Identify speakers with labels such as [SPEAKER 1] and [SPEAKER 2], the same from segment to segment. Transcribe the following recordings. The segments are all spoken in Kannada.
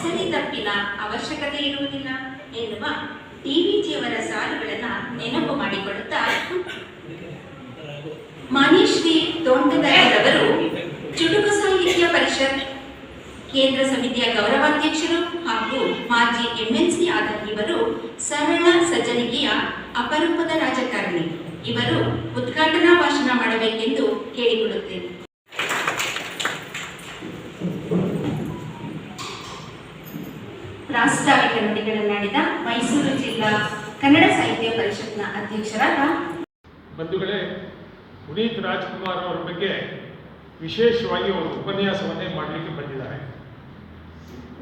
[SPEAKER 1] ಸರಿ ತಪ್ಪಿನ ಅವಶ್ಯಕತೆ ಇರುವುದಿಲ್ಲ ಎನ್ನುವ ಡಿವಿಜಿಯವರ ಸಾಲುಗಳನ್ನು ನೆನಪು ಮಾಡಿಕೊಳ್ಳುತ್ತಾ ಮಾನ್ಯಶ್ರೀ ತೋಂಟದಾರ್ಯರವರು ಚುಟುಕು ಸಾಹಿತ್ಯ ಪರಿಷತ್ ಕೇಂದ್ರ ಸಮಿತಿಯ ಗೌರವಾಧ್ಯಕ್ಷರು ಹಾಗೂ ಮಾಜಿ ಎಂಎನ್ಸಿ ಆದ ಇವರು ಸರಳ ಸಜ್ಜನಿಕೆಯ ಅಪರೂಪದ ರಾಜಕಾರಣಿ. ಇವರು ಉದ್ಘಾಟನಾ ಭಾಷಣ ಮಾಡಬೇಕೆಂದು ಕೇಳಿಕೊಳ್ಳುತ್ತೇನೆ. ಪ್ರಾಸ್ತಾವಿಕ ನುಡಿಗಳನ್ನಾಡಿದ ಮೈಸೂರು ಜಿಲ್ಲಾ ಕನ್ನಡ ಸಾಹಿತ್ಯ ಪರಿಷತ್ನ ಅಧ್ಯಕ್ಷರಾದ
[SPEAKER 2] ಬಂಧುಗಳೇ, ಪುನೀತ್ ರಾಜ್ಕುಮಾರ್ ಅವರ ಬಗ್ಗೆ ವಿಶೇಷವಾಗಿ ಅವರು ಉಪನ್ಯಾಸವನ್ನೇ ಮಾಡಲಿಕ್ಕೆ ಬಂದಿದ್ದಾರೆ.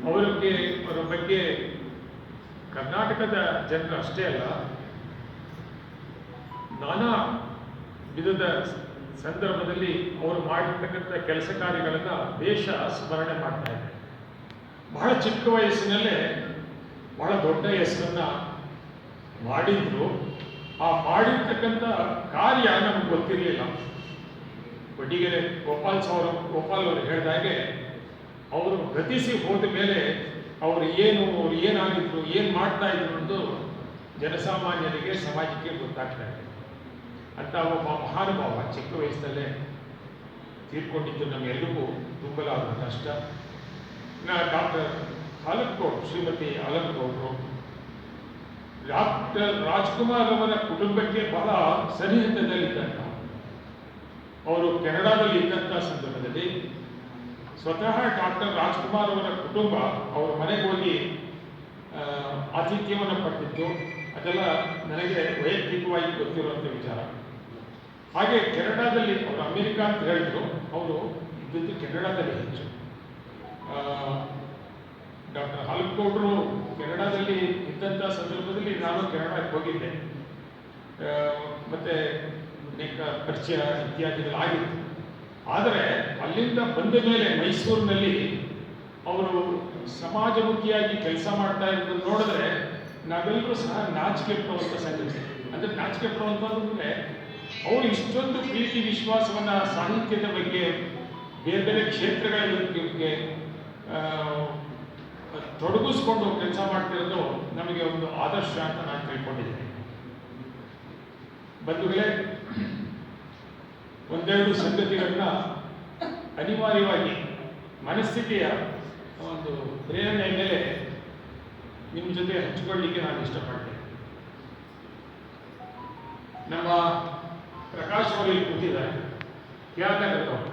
[SPEAKER 2] ಅವರ ಬಗ್ಗೆ ಕರ್ನಾಟಕದ ಜನರು ಅಷ್ಟೇ ಅಲ್ಲ, ನಾನಾ ವಿಧದ ಸಂದರ್ಭದಲ್ಲಿ ಅವರು ಮಾಡಿರ್ತಕ್ಕಂಥ ಕೆಲಸ ಕಾರ್ಯಗಳನ್ನು ದೇಶ ಸ್ಮರಣೆ ಮಾಡ್ತಾ ಇದೆ. ಬಹಳ ಚಿಕ್ಕ ವಯಸ್ಸಿನಲ್ಲೇ ಬಹಳ ದೊಡ್ಡ ಹೆಸರನ್ನು ಮಾಡಿದ್ರು. ಆ ಮಾಡಿರ್ತಕ್ಕಂಥ ಕಾರ್ಯ ನಮಗೆ ಗೊತ್ತಿರಲಿಲ್ಲ. ಬಡಿಗೆರೆ ಗೋಪಾಲ್ ಅವರು ಹೇಳಿದಾಗೆ ಅವರು ಗತಿಸಿ ಹೋದ ಮೇಲೆ ಅವ್ರು ಏನಾಗಿದ್ರು, ಏನು ಮಾಡ್ತಾ ಇದ್ರು ಅನ್ನೋದು ಜನಸಾಮಾನ್ಯರಿಗೆ, ಸಮಾಜಕ್ಕೆ ಗೊತ್ತಾಗ್ತಾ ಇದೆ. ಅಂತ ಒಬ್ಬ ಮಹಾನುಭಾವ ಚಿಕ್ಕ ವಯಸ್ಸಿನಲ್ಲೇ ತೀರ್ಕೊಂಡಿದ್ದು ನಮ್ಮೆಲ್ಲರಿಗೂ ತುಂಬಲಾದ ಕಷ್ಟ. ಡಾಕ್ಟರ್ ಅಲಂಗೌಡ್, ಶ್ರೀಮತಿ ಅಲಂಗೌಡರು ಡಾಕ್ಟರ್ ರಾಜ್ಕುಮಾರ್ ಅವರ ಕುಟುಂಬಕ್ಕೆ ಬಹಳ ಸನ್ನಿಹಿತದಲ್ಲಿದ್ದಂಥ, ಅವರು ಕೆನಡಾದಲ್ಲಿ ಇದ್ದಂಥ ಸಂದರ್ಭದಲ್ಲಿ ಸ್ವತಃ ಡಾಕ್ಟರ್ ರಾಜ್ಕುಮಾರ್ ಅವರ ಕುಟುಂಬ ಅವರ ಮನೆಗೆ ಹೋಗಿ ಆತಿಥ್ಯವನ್ನು ಪಡೆದಿತ್ತು. ಅದೆಲ್ಲ ನನಗೆ ವೈಯಕ್ತಿಕವಾಗಿ ಗೊತ್ತಿರುವಂಥ ವಿಚಾರ. ಹಾಗೆ ಕೆನಡಾದಲ್ಲಿ ಅವರು ಅಮೆರಿಕ ಅಂತ ಹೇಳಿದ್ರು, ಅವರು ಇದ್ದದ್ದು ಕೆನಡಾದಲ್ಲಿ ಹೆಚ್ಚು. ಡಾಕ್ಟರ್ ಅಲಂಗೌಡರು ಕೆನಡಾದಲ್ಲಿ ಇದ್ದಂಥ ಸಂದರ್ಭದಲ್ಲಿ ನಾನು ಕೆನಡಾಕ್ಕೆ ಹೋಗಿದ್ದೆ. ಮತ್ತೆ ಅನೇಕ ಪರಿಚಯ ಇತ್ಯಾದಿಗಳು ಆಗಿತ್ತು. ಆದರೆ ಅಲ್ಲಿಂದ ಬಂದ ಮೇಲೆ ಮೈಸೂರಿನಲ್ಲಿ ಅವರು ಸಮಾಜಮುಖಿಯಾಗಿ ಕೆಲಸ ಮಾಡ್ತಾ ಇರೋದನ್ನು ನೋಡಿದ್ರೆ ನಾವೆಲ್ಲರೂ ಸಹ ನಾಚಿಕೆ ಪಡುವಂಥ ಸಂಗತಿ. ಅಂದರೆ ನಾಚಿಕೆ ಪಡುವಂಥದ್ದು ಅವರು ಇಷ್ಟೊಂದು ಪ್ರೀತಿ ವಿಶ್ವಾಸವನ್ನು ಸಾಹಿತ್ಯದ ಬಗ್ಗೆ, ಬೇರೆ ಬೇರೆ ಕ್ಷೇತ್ರಗಳ ಬಗ್ಗೆ ತೊಡಗಿಸ್ಕೊಂಡು ಕೆಲಸ ಮಾಡ್ತಿರೋದು ನಮಗೆ ಒಂದು ಆದರ್ಶ ಅಂತ ನಾನು ತಿಳ್ಕೊಂಡಿದ್ದೀನಿ. ಬಂಧುಗಳೇ, ಒಂದೆರಡು ಸಂಗತಿಗಳನ್ನ ಅನಿವಾರ್ಯವಾಗಿ ಮನಸ್ಥಿತಿಯ ಒಂದು ಪ್ರೇರಣೆಯ ಮೇಲೆ ನಿಮ್ಮ ಜೊತೆ ಹಂಚಿಕೊಳ್ಳಲಿಕ್ಕೆ ನಾನು ಇಷ್ಟಪಡ್ತೇನೆ. ನಮ್ಮ ಪ್ರಕಾಶ್ ಅವರು ಇಲ್ಲಿ ಕೂತಿದ್ದಾರೆ, ಖ್ಯಾತಕರ್ತವರು.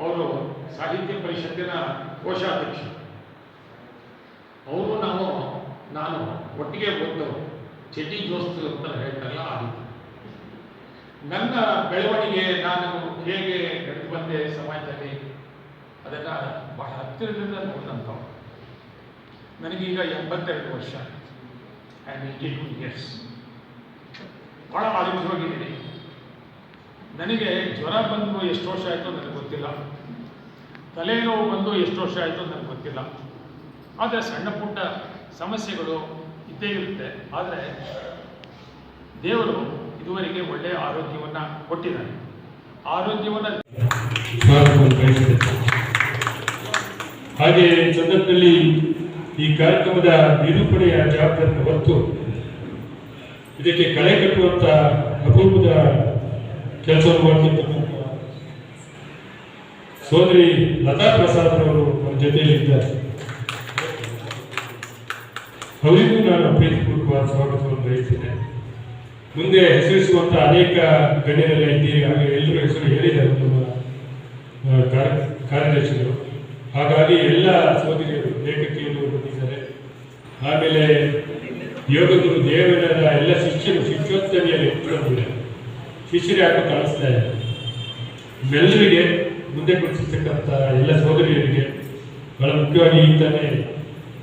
[SPEAKER 2] ಅವರು ಸಾಹಿತ್ಯ ಪರಿಷತ್ತಿನ ಕೋಶಾಧ್ಯಕ್ಷ. ಅವರು ನಾನು ಒಟ್ಟಿಗೆ ಓದ್ದವರು, ಚಡ್ಡಿ ದೋಸ್ತು ಅಂತ ಹೇಳ್ತಾರಲ್ಲ ಆ ರೀತಿ. ನನ್ನ ಬೆಳವಣಿಗೆ, ನಾನು ಹೇಗೆ ನಡೆದು ಬಂದೆ ಸಮಾಜದಲ್ಲಿ, ಅದನ್ನು ಬಹಳ ಹತ್ತಿರದಿಂದ ನೋಡಿದಂಥವು. ನನಗೀಗ 82 ವರ್ಷ, ಐ ಆಮ್ 82 ಇಯರ್ಸ್. ಭಾಳ ಆರೋಗ್ಯವಾಗಿದ್ದೀನಿ. ನನಗೆ ಜ್ವರ ಬಂದು ಎಷ್ಟು ವರ್ಷ ಆಯಿತು ನನಗೆ ಗೊತ್ತಿಲ್ಲ, ತಲೆನೋವು ಬಂದು ಎಷ್ಟು ವರ್ಷ ಆಯಿತು ನನಗೆ ಗೊತ್ತಿಲ್ಲ. ಆದರೆ ಸಣ್ಣ ಪುಟ್ಟ ಸಮಸ್ಯೆಗಳು ಇದ್ದೇ ಇರುತ್ತೆ. ಆದರೆ ದೇವರು ಇದುವರೆಗೆ ಒಳ್ಳೆಯ ಆರೋಗ್ಯವನ್ನು ಕೊಟ್ಟಿದ್ದಾರೆ. ಆರೋಗ್ಯವನ್ನು
[SPEAKER 3] ಹಾಗೆ ಸಂದರ್ಭದಲ್ಲಿ ಈ ಕಾರ್ಯಕ್ರಮದ ನಿರೂಪಣೆಯ ಜವಾಬ್ದಾರಿಯನ್ನು ಹೊತ್ತು ಇದಕ್ಕೆ ಕಳೆ ಕಟ್ಟುವಂಥ ಅಪರೂಪದ ಕೆಲಸವನ್ನು ಮಾಡ್ತಿರ್ತಕ್ಕಂಥ ಸೋದರಿ ಲತಾ ಪ್ರಸಾದ್ ಅವರು ನಮ್ಮ ಜೊತೆಯಲ್ಲಿದ್ದಾರೆ. ಅವರಿಗೂ ನಾನು ಪ್ರೀತಿಪೂರ್ವಕವಾದ ಸ್ವಾಗತವನ್ನು ಬಯಸ್ತೇನೆ. ಮುಂದೆ ಹೆಸರಿಸುವಂಥ ಅನೇಕ ಗಣ್ಯರೆಲ್ಲ ಇದ್ದೀರಿ. ಹಾಗೆ ಎಲ್ಲರೂ ಹೆಸರು ಹೇಳಿದ್ದಾರೆ ನಮ್ಮ ಕಾರ್ಯದರ್ಶಿಗಳು. ಹಾಗಾಗಿ ಎಲ್ಲ ಸೋದರಿಯರು, ಲೇಖಕಿಯರು ಬಂದಿದ್ದಾರೆ. ಆಮೇಲೆ ಯೋಗಗುರು ದೇವರ ಎಲ್ಲ ಶಿಷ್ಯರು ಶಿಷ್ಯೋತ್ತಮಿಯಲ್ಲಿ ಬಂದಿದ್ದಾರೆ. ಶಿಷ್ಯರು ಯಾಕೋ ಕಾಣಿಸ್ತಾ ಇದ್ದಾರೆ. ನಿಮ್ಮೆಲ್ಲರಿಗೆ, ಮುಂದೆ ಕೊಡಿಸಿರ್ತಕ್ಕಂಥ ಎಲ್ಲ ಸೋದರಿಯರಿಗೆ, ಬಹಳ ಮುಖ್ಯವಾಗಿ ತಾನೇ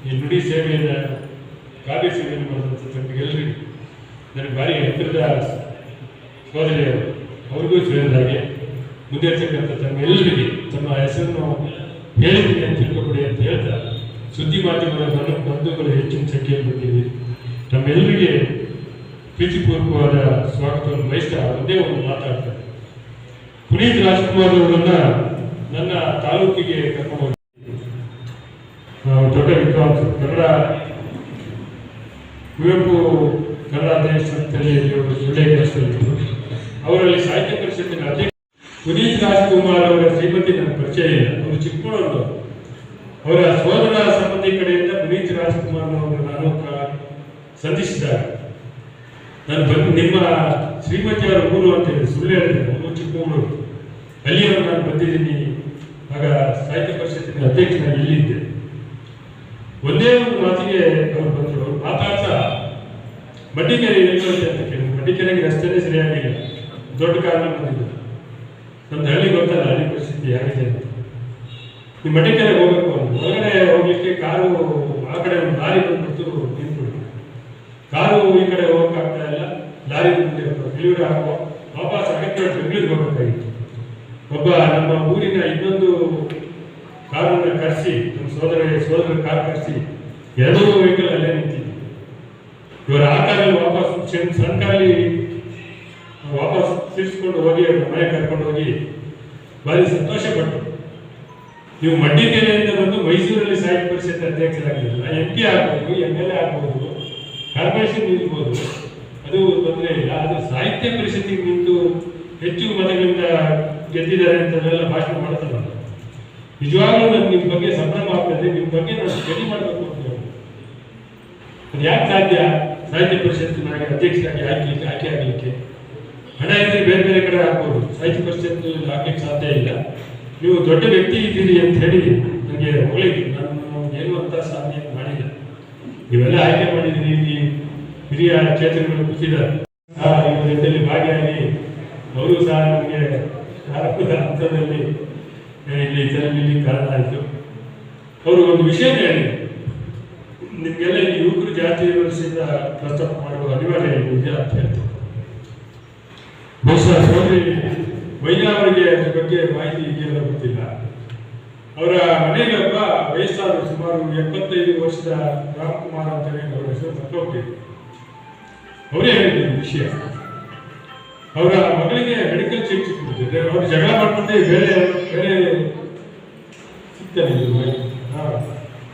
[SPEAKER 3] ಈ ನುಡಿ ಸೇವೆಯನ್ನು, ಕಾವ್ಯ ಸೇವೆಯನ್ನು ಮಾಡಿದಂಥ ತಮಗೆಲ್ಲರಿಗೂ, ನನಗೆ ಭಾರಿ ಹತ್ತಿರದ ಸೋದರಿಯರು, ಅವ್ರಿಗೂ ಸೇರಿದಾಗೆ ಮುಂದೆ ಇರ್ತಕ್ಕಂಥ ತಮ್ಮೆಲ್ಲರಿಗೆ ತಮ್ಮ ಹೆಸರನ್ನು ಹೇಳಿದ್ದೀನಿ ಅಂತ ತಿಳ್ಕೊಬಿಡಿ ಅಂತ ಹೇಳ್ತಾ, ಸುದ್ದಿ ಮಾಧ್ಯಮದ ಬಂಧುಗಳು ಹೆಚ್ಚಿನ ಸಂಖ್ಯೆಯಲ್ಲಿ ಬಂದಿದ್ದೀವಿ. ತಮ್ಮೆಲ್ಲರಿಗೆ ಪ್ರೀತಿಪೂರ್ವಕವಾದ ಸ್ವಾಗತವನ್ನು ಬಯಸ್ತಾ ಒಂದೇ ಒಂದು ಮಾತಾಡ್ತಾರೆ. ಪುನೀತ್ ರಾಜ್ಕುಮಾರ್ ಅವರನ್ನ ನನ್ನ ತಾಲೂಕಿಗೆ ಕರ್ಕೊಂಡು ದೊಡ್ಡ ವಿದ್ವಾಂಸರು. ಕನ್ನಡ ಕುವೆಂಪು ಕನ್ನಡ ಅಧ್ಯಯನ ಸಂಸ್ಥೆಯಲ್ಲಿ ಒಳ್ಳೆಯ ಕೆಲಸದಲ್ಲಿದ್ದರು. ಅವರಲ್ಲಿ ಸಾಹಿತ್ಯ ಪರಿಷತ್ತಿನ ಅಧ್ಯಕ್ಷ ಪುನೀತ್ ರಾಜ್ಕುಮಾರ್ ಅವರ ಶ್ರೀಮತಿ ನನ್ನ ಪರಿಚಯ ಇಲ್ಲ. ಅವರು ಚಿಕ್ಕಮಗಳೂರು. ಅವರ ಸೋದರ ಸಂಬಂಧಿ ಕಡೆಯಿಂದ ಪುನೀತ್ ರಾಜ್ಕುಮಾರ್ ಅವರು ನಾನು ಸಂಧಿಸಿದಾಗ ನಾನು ಬಂದು ನಿಮ್ಮ ಶ್ರೀಮತಿಯವರ ಊರು ಅಂತ ಹೇಳಿ ಸುಳ್ಳು ಹೇಳಿದೆ. ಅವರು ಚಿಕ್ಕಮಗಳೂರು. ಅಲ್ಲಿಯವರು ನಾನು ಬಂದಿದ್ದೀನಿ. ಆಗ ಸಾಹಿತ್ಯ ಪರಿಷತ್ತಿನ ಅಧ್ಯಕ್ಷನಾಗಿ ಇಲ್ಲಿದ್ದೆ. ಒಂದೇ ಒಂದು ಮಾತಿಗೆ ಅವರು ಬಂದರು. ಅವರು ಮಾತಾಡ್ತಾ ಮಡ್ಡಿಕೆರೆ ಎಲ್ಲಿ ಅಂತ ಕೇಳಿದ್ರು. ಮಡ್ಡಿಕೆರೆಗೆ ರಸ್ತೆನೇ ಸರಿಯಾಗಿಲ್ಲ, ದೊಡ್ಡ ಕಾರಣ ಬಂದಿದ್ದು. ನಮ್ದು ಹಳ್ಳಿ ಗೊತ್ತಲ್ಲ, ಹಳ್ಳಿ ಪರಿಸ್ಥಿತಿ ಹೇಗಿದೆ ಅಂತ. ನೀವು ಮಡ್ಡಿಕೆರೆಗೆ ಹೋಗ್ಬೇಕು ಅಂತ ಹೊರಗಡೆ ಹೋಗ್ಲಿಕ್ಕೆ ಕಾರು ಆ ಕಡೆ ಒಂದು ಲಾರಿ ಬಂದ್ಬಿಟ್ಟು ನಿಂತ್ಬಿಟ್ಟು, ಕಾರು ಈ ಕಡೆ ಹೋಗೋಕ್ಕಾಗ್ತಾ ಇಲ್ಲ, ಲಾರಿ ಮುಂದೆ ಬೆಂಗಳೂರು ವಾಪಸ್ ಅಗತ್ಯ ಬೆಂಗಳೂರಿಗೆ ಹೋಗಬೇಕಾಗಿತ್ತು. ಒಬ್ಬ ನಮ್ಮ ಊರಿನ ಇನ್ನೊಂದು ಕಾರನ್ನು ಕರೆಸಿ, ನಮ್ಮ ಸೋದರ ಕಾರ್ ಕರೆಸಿ ಎರಡೂ ವೆಹಿಕಲ್ ಅಲ್ಲೇ ನಿಂತಿದ್ವಿ. ಇವರ ಆ ಕಾರಲ್ಲಿ ವಾಪಸ್ ಸಣ್ಣ ಕಾರಲ್ಲಿ ವಾಪಸ್ ತಿರ್ಸ್ಕೊಂಡು ಹೋಗಿ ಮನೆ ಕರ್ಕೊಂಡು ಹೋಗಿ ಭಾರಿ ಸಂತೋಷಪಟ್ಟರು. ನೀವು ಮಡ್ಡಿಕೆರೆಯಿಂದ ಬಂದು ಮೈಸೂರಲ್ಲಿ ಸಾಹಿತ್ಯ ಪರಿಷತ್ ಅಧ್ಯಕ್ಷರಾಗಿರಲಿಲ್ಲ, MP ಆಗ್ಬೋದು, MLA ಆಗ್ಬೋದು, ಕಾರ್ಪೊರೇಷನ್ ನಿಲ್ಬೋದು, ಅದು ತೊಂದರೆ ಇಲ್ಲ. ಅದು ಸಾಹಿತ್ಯ ಪರಿಷತ್ತಿಗೆ ನಿಂತು ಹೆಚ್ಚು ಮತಗಳಿಂದ ಗೆದ್ದಿದ್ದಾರೆ ಅಂತೆಲ್ಲ ಭಾಷಣ ಮಾಡ್ತಾರೆ. ನಿಜವಾಗ್ಲೂ ನನಗೆ ನಿಮ್ಮ ಬಗ್ಗೆ ಸಂಭ್ರಮ ಆಗ್ತದೆ. ನಿಮ್ಮ ಬಗ್ಗೆ ನಾನು ಸ್ಟಡಿ ಮಾಡಬೇಕು ಅಂತ ಹೇಳಿ ಅದು ಯಾಕೆ ಸಾಧ್ಯ? ಸಾಹಿತ್ಯ ಪರಿಷತ್ತಿನಾಗಿ ಅಧ್ಯಕ್ಷರಾಗಿ ಆಯ್ಕೆ ಆಗಲಿಕ್ಕೆ ಹಣ ಇದ್ರೆ ಬೇರೆ ಬೇರೆ ಕಡೆ ಹಾಕ್ಬೋದು, ಸಾಹಿತ್ಯ ಪರಿಷತ್ ಹಾಕ್ಲಿಕ್ಕೆ ಸಾಧ್ಯ ಇಲ್ಲ. ನೀವು ದೊಡ್ಡ ವ್ಯಕ್ತಿ ಇದ್ದೀರಿ ಅಂತ ಹೇಳಿ ನನಗೆ ಹೊಗಳಿದ್ರು. ನಾನು ಏನು ಅಂತ ಸಾಧನೆ ಮಾಡಿಲ್ಲ. ನೀವೆಲ್ಲ ಆಯ್ಕೆ ಮಾಡಿದ್ದೀರಿ, ಇಲ್ಲಿ ಹಿರಿಯ ಚೇತನಗಳು ಕೂತಿದ್ದಾರೆ, ಇವರ ಜೊತೆಯಲ್ಲಿ ಭಾಗಿಯಾಗಿ ಅವರು ಸಹ ನಮಗೆ ಆರಂಭದ ಹಂತದಲ್ಲಿ ಇಲ್ಲಿ ಇದರಲ್ಲಿ ಕಾರಣ ಆಯಿತು. ಅವರು ಒಂದು ವಿಷಯ ಹೇಳಿದರು, ನಿಮಗೆಲ್ಲ ಈ ಯುವಕರು ಜಾತಿ ವರ್ಷದಿಂದ ಪ್ರಸ್ತಾಪ ಮಾಡುವ ಅನಿವಾರ್ಯ ಇದೆ ಅಂತ ಹೇಳ್ತಾರೆ. ಬಹುಶಃ ಸೋದರಿ ವೈದ್ಯ ಅವರಿಗೆ ಅದ್ರ ಬಗ್ಗೆ ಮಾಹಿತಿ ಇದೆಯಲ್ಲ ಗೊತ್ತಿಲ್ಲ. ಅವರ ಮನೆಗೆ ಒಬ್ಬ ವಯಸ್ಸಾದ ಸುಮಾರು 75 ವರ್ಷದ ರಾಮ್ಕುಮಾರ್ ಅಂತ ಹೇಳಿ ಅವರ ಹೆಸರು ಮತ್ತೊಬ್ಬರು ಅವರೇ ಹೇಳಿದ್ರು ವಿಷಯ. ಅವರ ಮಗಳಿಗೆ ಮೆಡಿಕಲ್ ಸೀಟ್ ಸಿಕ್ಕಿಬಿಟ್ಟಿದೆ. ಅವರು ಜಗಳ ಮಾಡ್ಕೊಂಡೆ ಬೇರೆ ಸಿಗ್ತಾನೆ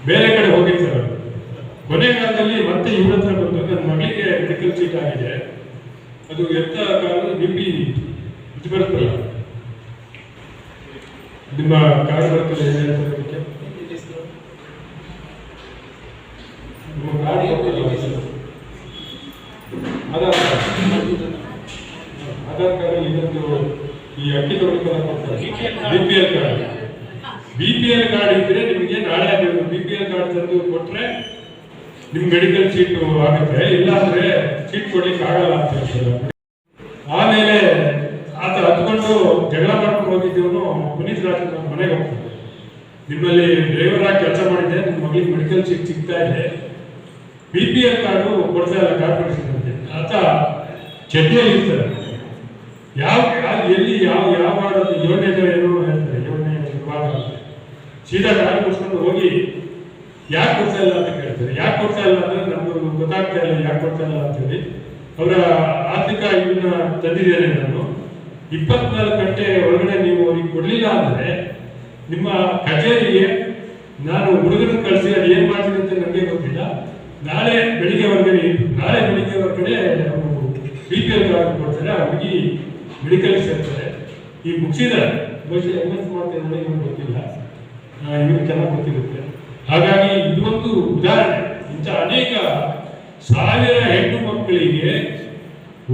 [SPEAKER 3] ಬೇರೆ ಕಡೆ ಹೋಗಿರ್ತಾರೆ. ಕೊನೆಗಾಲದಲ್ಲಿ ಮತ್ತೆ ಇವ್ರ ಹತ್ರ ಬಂದು ನನ್ನ ಮಗಳಿಗೆ ಮೆಡಿಕಲ್ ಸೀಟ್ ಆಗಿದೆ, ಅದು ಎತ್ತ ಕಾಲ BP ಇದು ಬರುತ್ತಲ್ಲ, ನಿಮ್ಮ ಕಾರ್ಡ್ ಬರ್ತದೆ, ಏನು ಹೇಳ್ತಾರೆ ಅದಕ್ಕೆ, ನಿಮ್ಮ ಕಾರ್ಡ್ ಬರ್ತಲ್ಲ, ಆಧಾರ್ ಕಾರ್ಡ್ ಇನ್ನೊಂದು ಈ ಅಕ್ಕಿ ತೊಗೊಳ್ಕೊಳ್ಳೋಕೆ ಕೊಡ್ತಾರೆ, BPL ಕಾರ್ಡ್ ಇದ್ರೆ ನಿಮಗೆ ನಾಳೆ ಅದು BPL ಕಾರ್ಡ್ ತಂದು ಕೊಟ್ರೆ ನಿಮ್ ಮೆಡಿಕಲ್ ಸೀಟ್ ಆಗುತ್ತೆ, ಇಲ್ಲ ಅಂದ್ರೆ ಸೀಟ್ ಕೊಡ್ಲಿಕ್ಕೆ ಆಗಲ್ಲ ಅಂತ ಹೇಳ್ತಾರೆ. ಆಮೇಲೆ ಆತ ಹತ್ಕೊಂಡು ಜಗಳ ಮಾಡ್ಕೊಂಡು ಹೋಗಿದ್ದವನು ಪುನೀತ್ ರಾಜ್ಕುಮಾರ್ ಮನೆಗೆ ಹೋಗ್ತಾನೆ. ನಿಮ್ಮಲ್ಲಿ ಡ್ರೈವರ್ ಆಗಿ ಕೆಲಸ ಮಾಡಿದ್ದೆ, ನಿಮ್ಮ ಮಗಳಿಗೆ ಮೆಡಿಕಲ್ ಸೀಟ್ ಸಿಗ್ತಾ ಇದೆ, BPL ಕಾರ್ಡು ಕೊಡ್ತಾ ಇಲ್ಲ ಕಾರ್ಪೊರೇಷನ್ ಅಂತೆ. ಆತ ಚಡ್ಡಿಯಲ್ಲಿ ಇರ್ತಾರೆ. ಎಲ್ಲಿ ಯಾವ ಮಾಡೋದು 7ನೇ ಏನೋ ಹೇಳ್ತಾರೆ, 7ನೇ ವಿಭಾಗ ಸೀದಾ ಗಾಡಿ ಕೊಡ್ಸ್ಕೊಂಡು ಹೋಗಿ ಯಾಕೆ ಕೊಡ್ತಾ ಇಲ್ಲ ಅಂತ ಕೇಳ್ತಾರೆ. ಯಾಕೆ ಕೊಡ್ತಾ ಇಲ್ಲ ಅಂದ್ರೆ ನಮ್ಗೆ ಗೊತ್ತಾಗ್ತಾ ಇಲ್ಲ ಯಾಕೆ ಕೊಡ್ತಾ ಇಲ್ಲ ಅಂತ ಹೇಳಿ ಅವರ ಆರ್ಥಿಕ ಇದನ್ನ ತಂದಿದ್ದೇನೆ ನಾನು. 24 ಗಂಟೆ ಒಳಗಡೆ ನೀವು ಅವ್ರಿಗೆ ಕೊಡ್ಲಿಲ್ಲ ಅಂದ್ರೆ ನಿಮ್ಮ ಕಚೇರಿಗೆ ನಾನು ಹುಡುಗರನ್ನ ಕಳಿಸಿ ಅದು ಏನ್ ಮಾಡ್ತೀನಿ ಅಂತ ನನಗೆ ಗೊತ್ತಿಲ್ಲ. ನಾಳೆ ಬೆಳಿಗ್ಗೆ ಹೊರಗಡೆ ಅವರು BPL ಕಾರ್ಡ್ ಕೊಡ್ತಾರೆ, ಆ ಹುಡುಗಿ ಮೆಡಿಕಲ್ ಸೇರ್ತಾರೆ. ಈ ಮುಗಿಸಿದ್ದಾರೆ, ಬಹುಶಃ MS ಮಾಡ್ತಾರೆ, ಇವ್ರಿಗೆ ಗೊತ್ತಿಲ್ಲ, ಇವ್ರಿಗೆ ಚೆನ್ನಾಗಿ ಗೊತ್ತಿರುತ್ತೆ. ಹಾಗಾಗಿ ಇದೊಂದು ಉದಾಹರಣೆ. ಇಂಥ ಅನೇಕ ಸಾವಿರ ಹೆಣ್ಣು ಮಕ್ಕಳಿಗೆ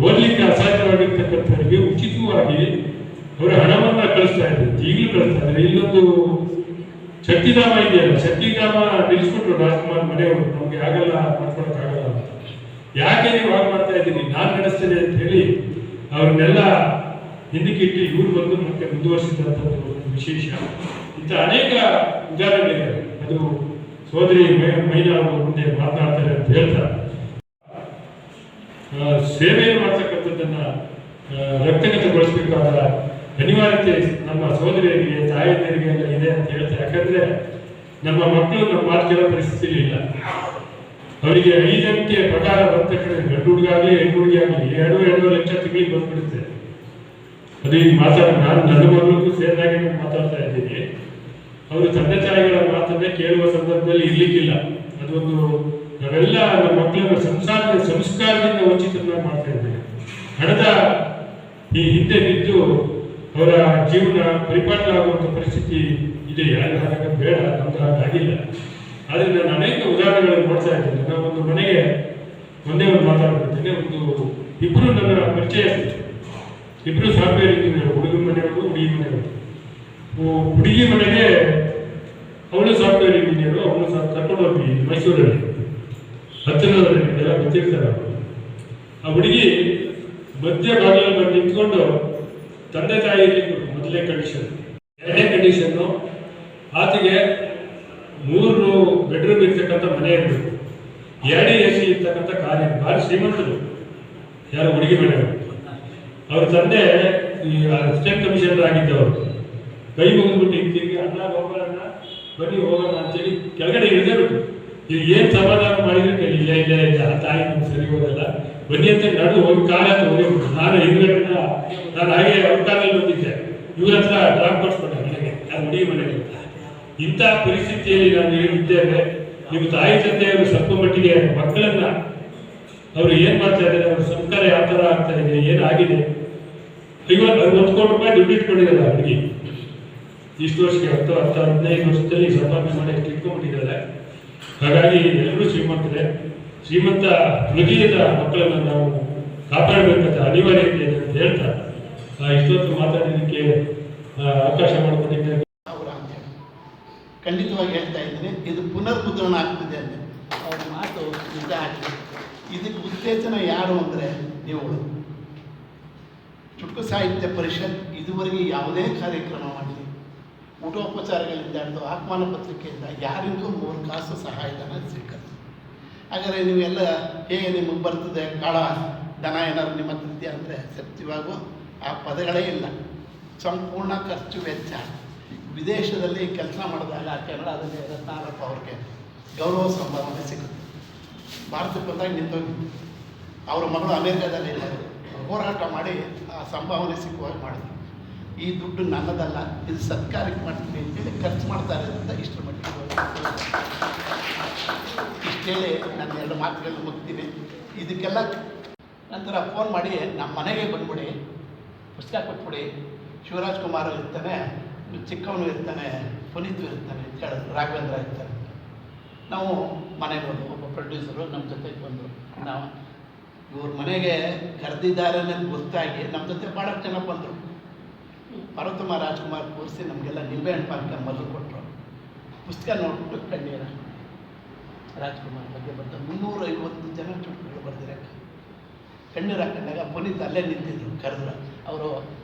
[SPEAKER 3] ಓದಲಿಕ್ಕೆ ಅಸಾಧ್ಯವಾಗಿರ್ತಕ್ಕಂಥವರಿಗೆ ಉಚಿತವಾಗಿ ಅವರ ಹಣವನ್ನ ಕಳಿಸ್ತಾ ಇದ್ದಾರೆ, ಈಗಲೂ ಕಳಿಸ್ತಾ ಇದ್ದಾರೆ. ಇಲ್ಲೊಂದು ಶಕ್ತಿಧಾಮ ಇದೆಯಲ್ಲ, ಶಕ್ತಿಧಾಮ ನಿಲ್ಲಿಸ್ಬಿಟ್ರು ರಾಜ್ಕುಮಾರ್ ಮನೆಯವರು, ನಮ್ಗೆ ಆಗಲ್ಲ ಮಾಡ್ಕೊಳಕ್ಕಾಗಲ್ಲ ಅಂತ. ಯಾಕೆ ನೀವು ಹಾಗೆ ಮಾಡ್ತಾ ಇದ್ದೀರಿ, ನಾನು ನಡೆಸ್ತೇನೆ ಅಂತ ಹೇಳಿ ಅವ್ರನ್ನೆಲ್ಲ ಹಿಂದಕ್ಕಿಟ್ಟು ಇವ್ರು ಬಂದು ಮತ್ತೆ ಮುಂದುವರಿಸಿದಂಥದ್ದು ಒಂದು ವಿಶೇಷ. ಇಂಥ ಅನೇಕ ಉದಾಹರಣೆಗಳಿವೆ. ಅದು ಸೋದರಿ ಮೈನಾ ಅವರು ಮುಂದೆ ಮಾತನಾಡ್ತಾರೆ ಅಂತ ಹೇಳ್ತಾರೆ. ಸೇವೆಯನ್ನು ಮಾಡ್ತಕ್ಕಂಥದ್ದನ್ನ ರಕ್ತಗತಗೊಳಿಸಬೇಕಾದ ಅನಿವಾರ್ಯತೆ ನಮ್ಮ ಸೋದರಿಯರಿಗೆ, ತಾಯಂದಿರಿಗೆ ಎಲ್ಲ ಇದೆ ಅಂತ ಹೇಳ್ತಾರೆ. ಯಾಕಂದ್ರೆ ನಮ್ಮ ಮಕ್ಕಳು ನಮ್ಮ ಮಾತು ಕೇಳೋ ಪರಿಸ್ಥಿತಿ ಇಲ್ಲ. ಅವರಿಗೆ 5 ಅಂಕೆ ಪ್ರಕಾರ ಬರ್ತಕ್ಕಂಥ ಗಂಡು ಹುಡುಗಾಗ್ಲಿ ಹೆಣ್ಣು ಹುಡುಗಿ ಆಗಲಿ 2 ಲಕ್ಷ ತಿಂಗಳಿಗೆ ಬಂದ್ಬಿಡುತ್ತೆ. ಅದು ಈಗ ನಾನು ನನ್ನ ಮಗಳಿಗೂ ಸೇರಿದಾಗೆ ಮಾತಾಡ್ತಾ ಇದ್ದೀನಿ. ಅವರು ತಂದೆ ತಾಯಿಗಳ ಮಾತು ಮಾತನ್ನೇ ಕೇಳುವ ಸಂದರ್ಭದಲ್ಲಿ ಇರ್ಲಿಕ್ಕಿಲ್ಲ. ಅದೊಂದು ನಾವೆಲ್ಲ ನಮ್ಮ ಮಕ್ಕಳನ್ನು ಸಂಸ್ಕಾರದಿಂದ ವಂಚಿತರನ್ನ ಮಾಡ್ತಾ ಇದ್ದೇವೆ. ಹಣದ ಈ ಹಿಂದೆ ಬಿದ್ದು ಅವರ ಜೀವನ ಪರಿಪಾಟಲಾಗುವಂಥ ಪರಿಸ್ಥಿತಿ ಇದೆ. ಯಾರು ಹಾಗಾಗಿ ಬೇಡ, ನಮ್ದು ಹಾಗಾಗಿಲ್ಲ. ಆದರೆ ನಾನು ಅನೇಕ ಉದಾಹರಣೆಗಳನ್ನು ನೋಡ್ತಾ ಇದ್ದೇನೆ. ನಾನು ಒಂದು ಮನೆಗೆ ಒಂದೇ ಒಂದು ಮಾತಾಡ್ಬಿಡ್ತೇನೆ. ಇಬ್ಬರು ನನ್ನ ಪರಿಚಯ ಆಗ್ತಿತ್ತು. ಇಬ್ಬರು ಸಾಫ್ಟ್ವೇರ್ ಇಂಜಿನಿಯರ್, ಹುಡುಗನ ಮನೆಯವರು, ಹುಡುಗಿ ಮನೆಯವರು. ಹುಡುಗಿ ಮನೆಗೆ ಅವಳು ಸಾಫ್ಟ್ವೇರ್ ಇಂಜಿನಿಯರು, ಅವಳು ಕರ್ಕೊಂಡು ಹೋಗಿ ಮೈಸೂರಲ್ಲಿ ಹತ್ತಿರದಲ್ಲಿ ಎಲ್ಲ ಗೊತ್ತಿರ್ತಾರೆ ಅವರು. ಆ ಹುಡುಗಿ ಮಧ್ಯ ಭಾಗದಲ್ಲಿ ಬಂದು ನಿಂತ್ಕೊಂಡು ತಂದೆ ತಾಯಿ ಮೊದಲನೇ ಕಂಡೀಷನ್. ಎರಡನೇ ಕಂಡೀಷನ್ನು, ಆತಗೆ 3 ಬೆಡ್ರೂಮ್ ಇರ್ತಕ್ಕಂಥ ಮನೆ ಇರಬೇಕು, 2 AC ಇರ್ತಕ್ಕಂಥ ಕಾರ್. ಭಾರಿ ಶ್ರೀಮಂತರು ಯಾರು ಹುಡುಗಿ ಮನೆಯವರು. ಅವ್ರ ತಂದೆ ಈ ಸ್ಟೇಟ್ ಕಮಿಷನರ್ ಆಗಿದ್ದವರು. ಕೈ ಮುಗಿದ್ಬಿಟ್ಟು ಹಿಂತಿರುಗಿ ಅಣ್ಣ ಹೋಗೋಣ ಬನ್ನಿ ಹೋಗೋಣ ಅಂತೇಳಿ ಕೆಳಗಡೆ ಇಳಿದೇ ಬಿಟ್ಟು ಈಗ ಏನು ಸಮಾಧಾನ ಮಾಡಿದ್ರೆ ಇಲ್ಲ ಇಲ್ಲ ಇಲ್ಲ ಆ ತಾಯಿ ಸರಿ ಹೋಗಲ್ಲ ಬನ್ನಿ ಅಂತ ನಡೆದು ಹೋಗಿ ಕಾಲ ಹೋಗಿಬಿಟ್ಟು ನಾನು ಹಿಂದ್ಗಡೆಯಿಂದ ನಾನು ಹಾಗೆ ಅವ್ರ ಕಾಲಲ್ಲಿ ಬಂದಿದ್ದೆ. ಇವ್ರ ಹತ್ರ ಡ್ರಾಪ್ ಕೊಡ್ಸ್ಕೊಂಡೆ ಮನೆಗೆ, ನಾನು ಹುಡುಗಿ ಮನೆಗೆ. ಇಂಥ ಪರಿಸ್ಥಿತಿಯಲ್ಲಿ ನಾವು ಇದ್ದೇವೆ. ನೀವು ತಾಯಿ ತಂದೆಯವರು ಸ್ವಲ್ಪ ಮಟ್ಟಿಗೆ ಮಕ್ಕಳನ್ನ ಅವರು ಏನು ಮಾಡ್ತಾ ಇದ್ದಾರೆ, ಅವ್ರ ಸಂಸ್ಕಾರ ಯಾವ ಥರ ಆಗ್ತಾ ಇದೆ, ಏನಾಗಿದೆ. 50-60 ಕೋಟಿ ರೂಪಾಯಿ ದುಡ್ಡು ಇಟ್ಕೊಂಡಿದ್ದಾರೆ ಆ ಹುಡುಗಿ. ಇಷ್ಟು ವರ್ಷಕ್ಕೆ 10-15 ವರ್ಷದಲ್ಲಿ ಸಂಪಾದನೆ ಮಾಡಿ ಎಷ್ಟು ಇಟ್ಕೊಂಡ್ಬಿಟ್ಟಿದ್ದಾರೆ. ಹಾಗಾಗಿ ಎಲ್ಲರೂ ಶ್ರೀಮಂತರೇ. ಶ್ರೀಮಂತ ಹೃದಯದ ಮಕ್ಕಳನ್ನು ನಾವು ಕಾಪಾಡಬೇಕಂತ ಅನಿವಾರ್ಯತೆ ಇದೆ ಅಂತ ಹೇಳ್ತಾ ಇಷ್ಟೊತ್ತು ಮಾತಾಡೋದಕ್ಕೆ ಅವಕಾಶ ಮಾಡಿಕೊಟ್ಟಿದ್ದೇನೆ.
[SPEAKER 4] ಖಂಡಿತವಾಗಿ ಹೇಳ್ತಾ ಇದ್ದೀನಿ, ಇದು ಪುನರ್ಮುದ್ರಣ ಆಗ್ತಿದೆ ಅಂದರೆ ಅವ್ರ ಮಾತು ನಿಜ ಆಗಿದೆ. ಇದಕ್ಕೆ ಉತ್ತೇಜನ ಯಾರು ಅಂದರೆ ಇವುಗಳು ಚುಟುಕು ಸಾಹಿತ್ಯ ಪರಿಷತ್ ಇದುವರೆಗೆ ಯಾವುದೇ ಕಾರ್ಯಕ್ರಮ ಮಾಡಲಿ, ಊಟೋಪಚಾರಗಳಿಂದ ಹಿಡಿದು ಆಹ್ವಾನ ಪತ್ರಿಕೆಯಿಂದ ಯಾರಿಂದೂ 3 ಕಾಸು ಸಹಾಯಧನ ಸ್ವೀಕರಿಸಿ. ಹಾಗಾದರೆ ನೀವೆಲ್ಲ ಹೇಗೆ ನಿಮಗೆ ಬರ್ತದೆ ಕಾಳ ದನ ಏನಾದ್ರು ನಿಮ್ಮ ಹತ್ರ ಇದೆಯಾ ಅಂದರೆ ಸತ್ಯವಾಗೂ ಆ ಪದಗಳೇ ಇಲ್ಲ. ಸಂಪೂರ್ಣ ಖರ್ಚು ವೆಚ್ಚ. ವಿದೇಶದಲ್ಲಿ ಕೆಲಸ ಮಾಡಿದಾಗ ಕೆನಡಾದಲ್ಲಿ ರತ್ನಾರಪ್ಪ ಅವ್ರಿಗೆ ಗೌರವ ಸಂಭಾವನೆ ಸಿಗುತ್ತೆ. ಭಾರತಕ್ಕೆ ಬಂದಾಗ ನಿಂತೋಗಿದ್ದು. ಅವರ ಮಗಳು ಅಮೇರಿಕಾದಲ್ಲಿ ಇದ್ದಾರೆ. ಹೋರಾಟ ಮಾಡಿ ಆ ಸಂಭಾವನೆ ಸಿಕ್ಕುವಾಗ ಮಾಡಿದ್ರು. ಈ ದುಡ್ಡು ನನ್ನದಲ್ಲ, ಇದು ಸರ್ಕಾರಕ್ಕೆ ಮಾಡ್ತೀನಿ ಅಂತೇಳಿ ಖರ್ಚು ಮಾಡ್ತಾರೆ ಅಂತ ಇಷ್ಟರ ಮಟ್ಟಿಗೆ ಇಷ್ಟೇಳಿ ನಾನು 2 ಮಾತುಗಳನ್ನು ಮುಗ್ತೀನಿ. ಇದಕ್ಕೆಲ್ಲ ನಂತರ ಫೋನ್ ಮಾಡಿ ನಮ್ಮ ಮನೆಗೆ ಬಂದ್ಬಿಡಿ, ಪುಸ್ತಕ ಕೊಟ್ಬಿಡಿ, ಶಿವರಾಜ್ ಕುಮಾರ್ ಇರ್ತಾನೆ, ಚಿಕ್ಕವನು ಇರ್ತಾನೆ, ಪುನೀತ್ ಇರ್ತಾನೆ ಅಂತ ಹೇಳಿದ್ರು, ರಾಘವೇಂದ್ರ ಇರ್ತಾನೆ. ನಾವು ಮನೆಗೆ ಹೋದ್ವು. ಒಬ್ಬ ಪ್ರೊಡ್ಯೂಸರು ನಮ್ಮ ಜೊತೆಗೆ ಬಂದರು. ನಾವು ಇವ್ರ ಮನೆಗೆ ಕರೆದಿದ್ದಾರೆ ಅನ್ನೋದು ಗೊತ್ತಾಗಿ ನಮ್ಮ ಜೊತೆ ಭಾಳ ಜನ ಬಂದರು. ಪಾರ್ವತಮ್ಮ ರಾಜ್ಕುಮಾರ್ ಕೂರಿಸಿ ನಮಗೆಲ್ಲ ನಿಂಬೆಹಣ್ಣು ಪಾಕ ಮೊದಲು ಕೊಟ್ಟರು. ಪುಸ್ತಕ ನೋಡ್ಬಿಟ್ಟು ಕಣ್ಣೀರ ರಾಜ್ಕುಮಾರ್ ಬಗ್ಗೆ ಬಂದ 350 ಜನ ಚುಟುಕುಗಳು ಬರೆದಿರಕ್ಕೆ ಕಣ್ಣೀರು ಹಾಕೊಂಡಾಗ ಪುನೀತ್ ಅಲ್ಲೇ ನಿಂತಿದ್ರು. ಕರೆದ್ರು. ಅವರು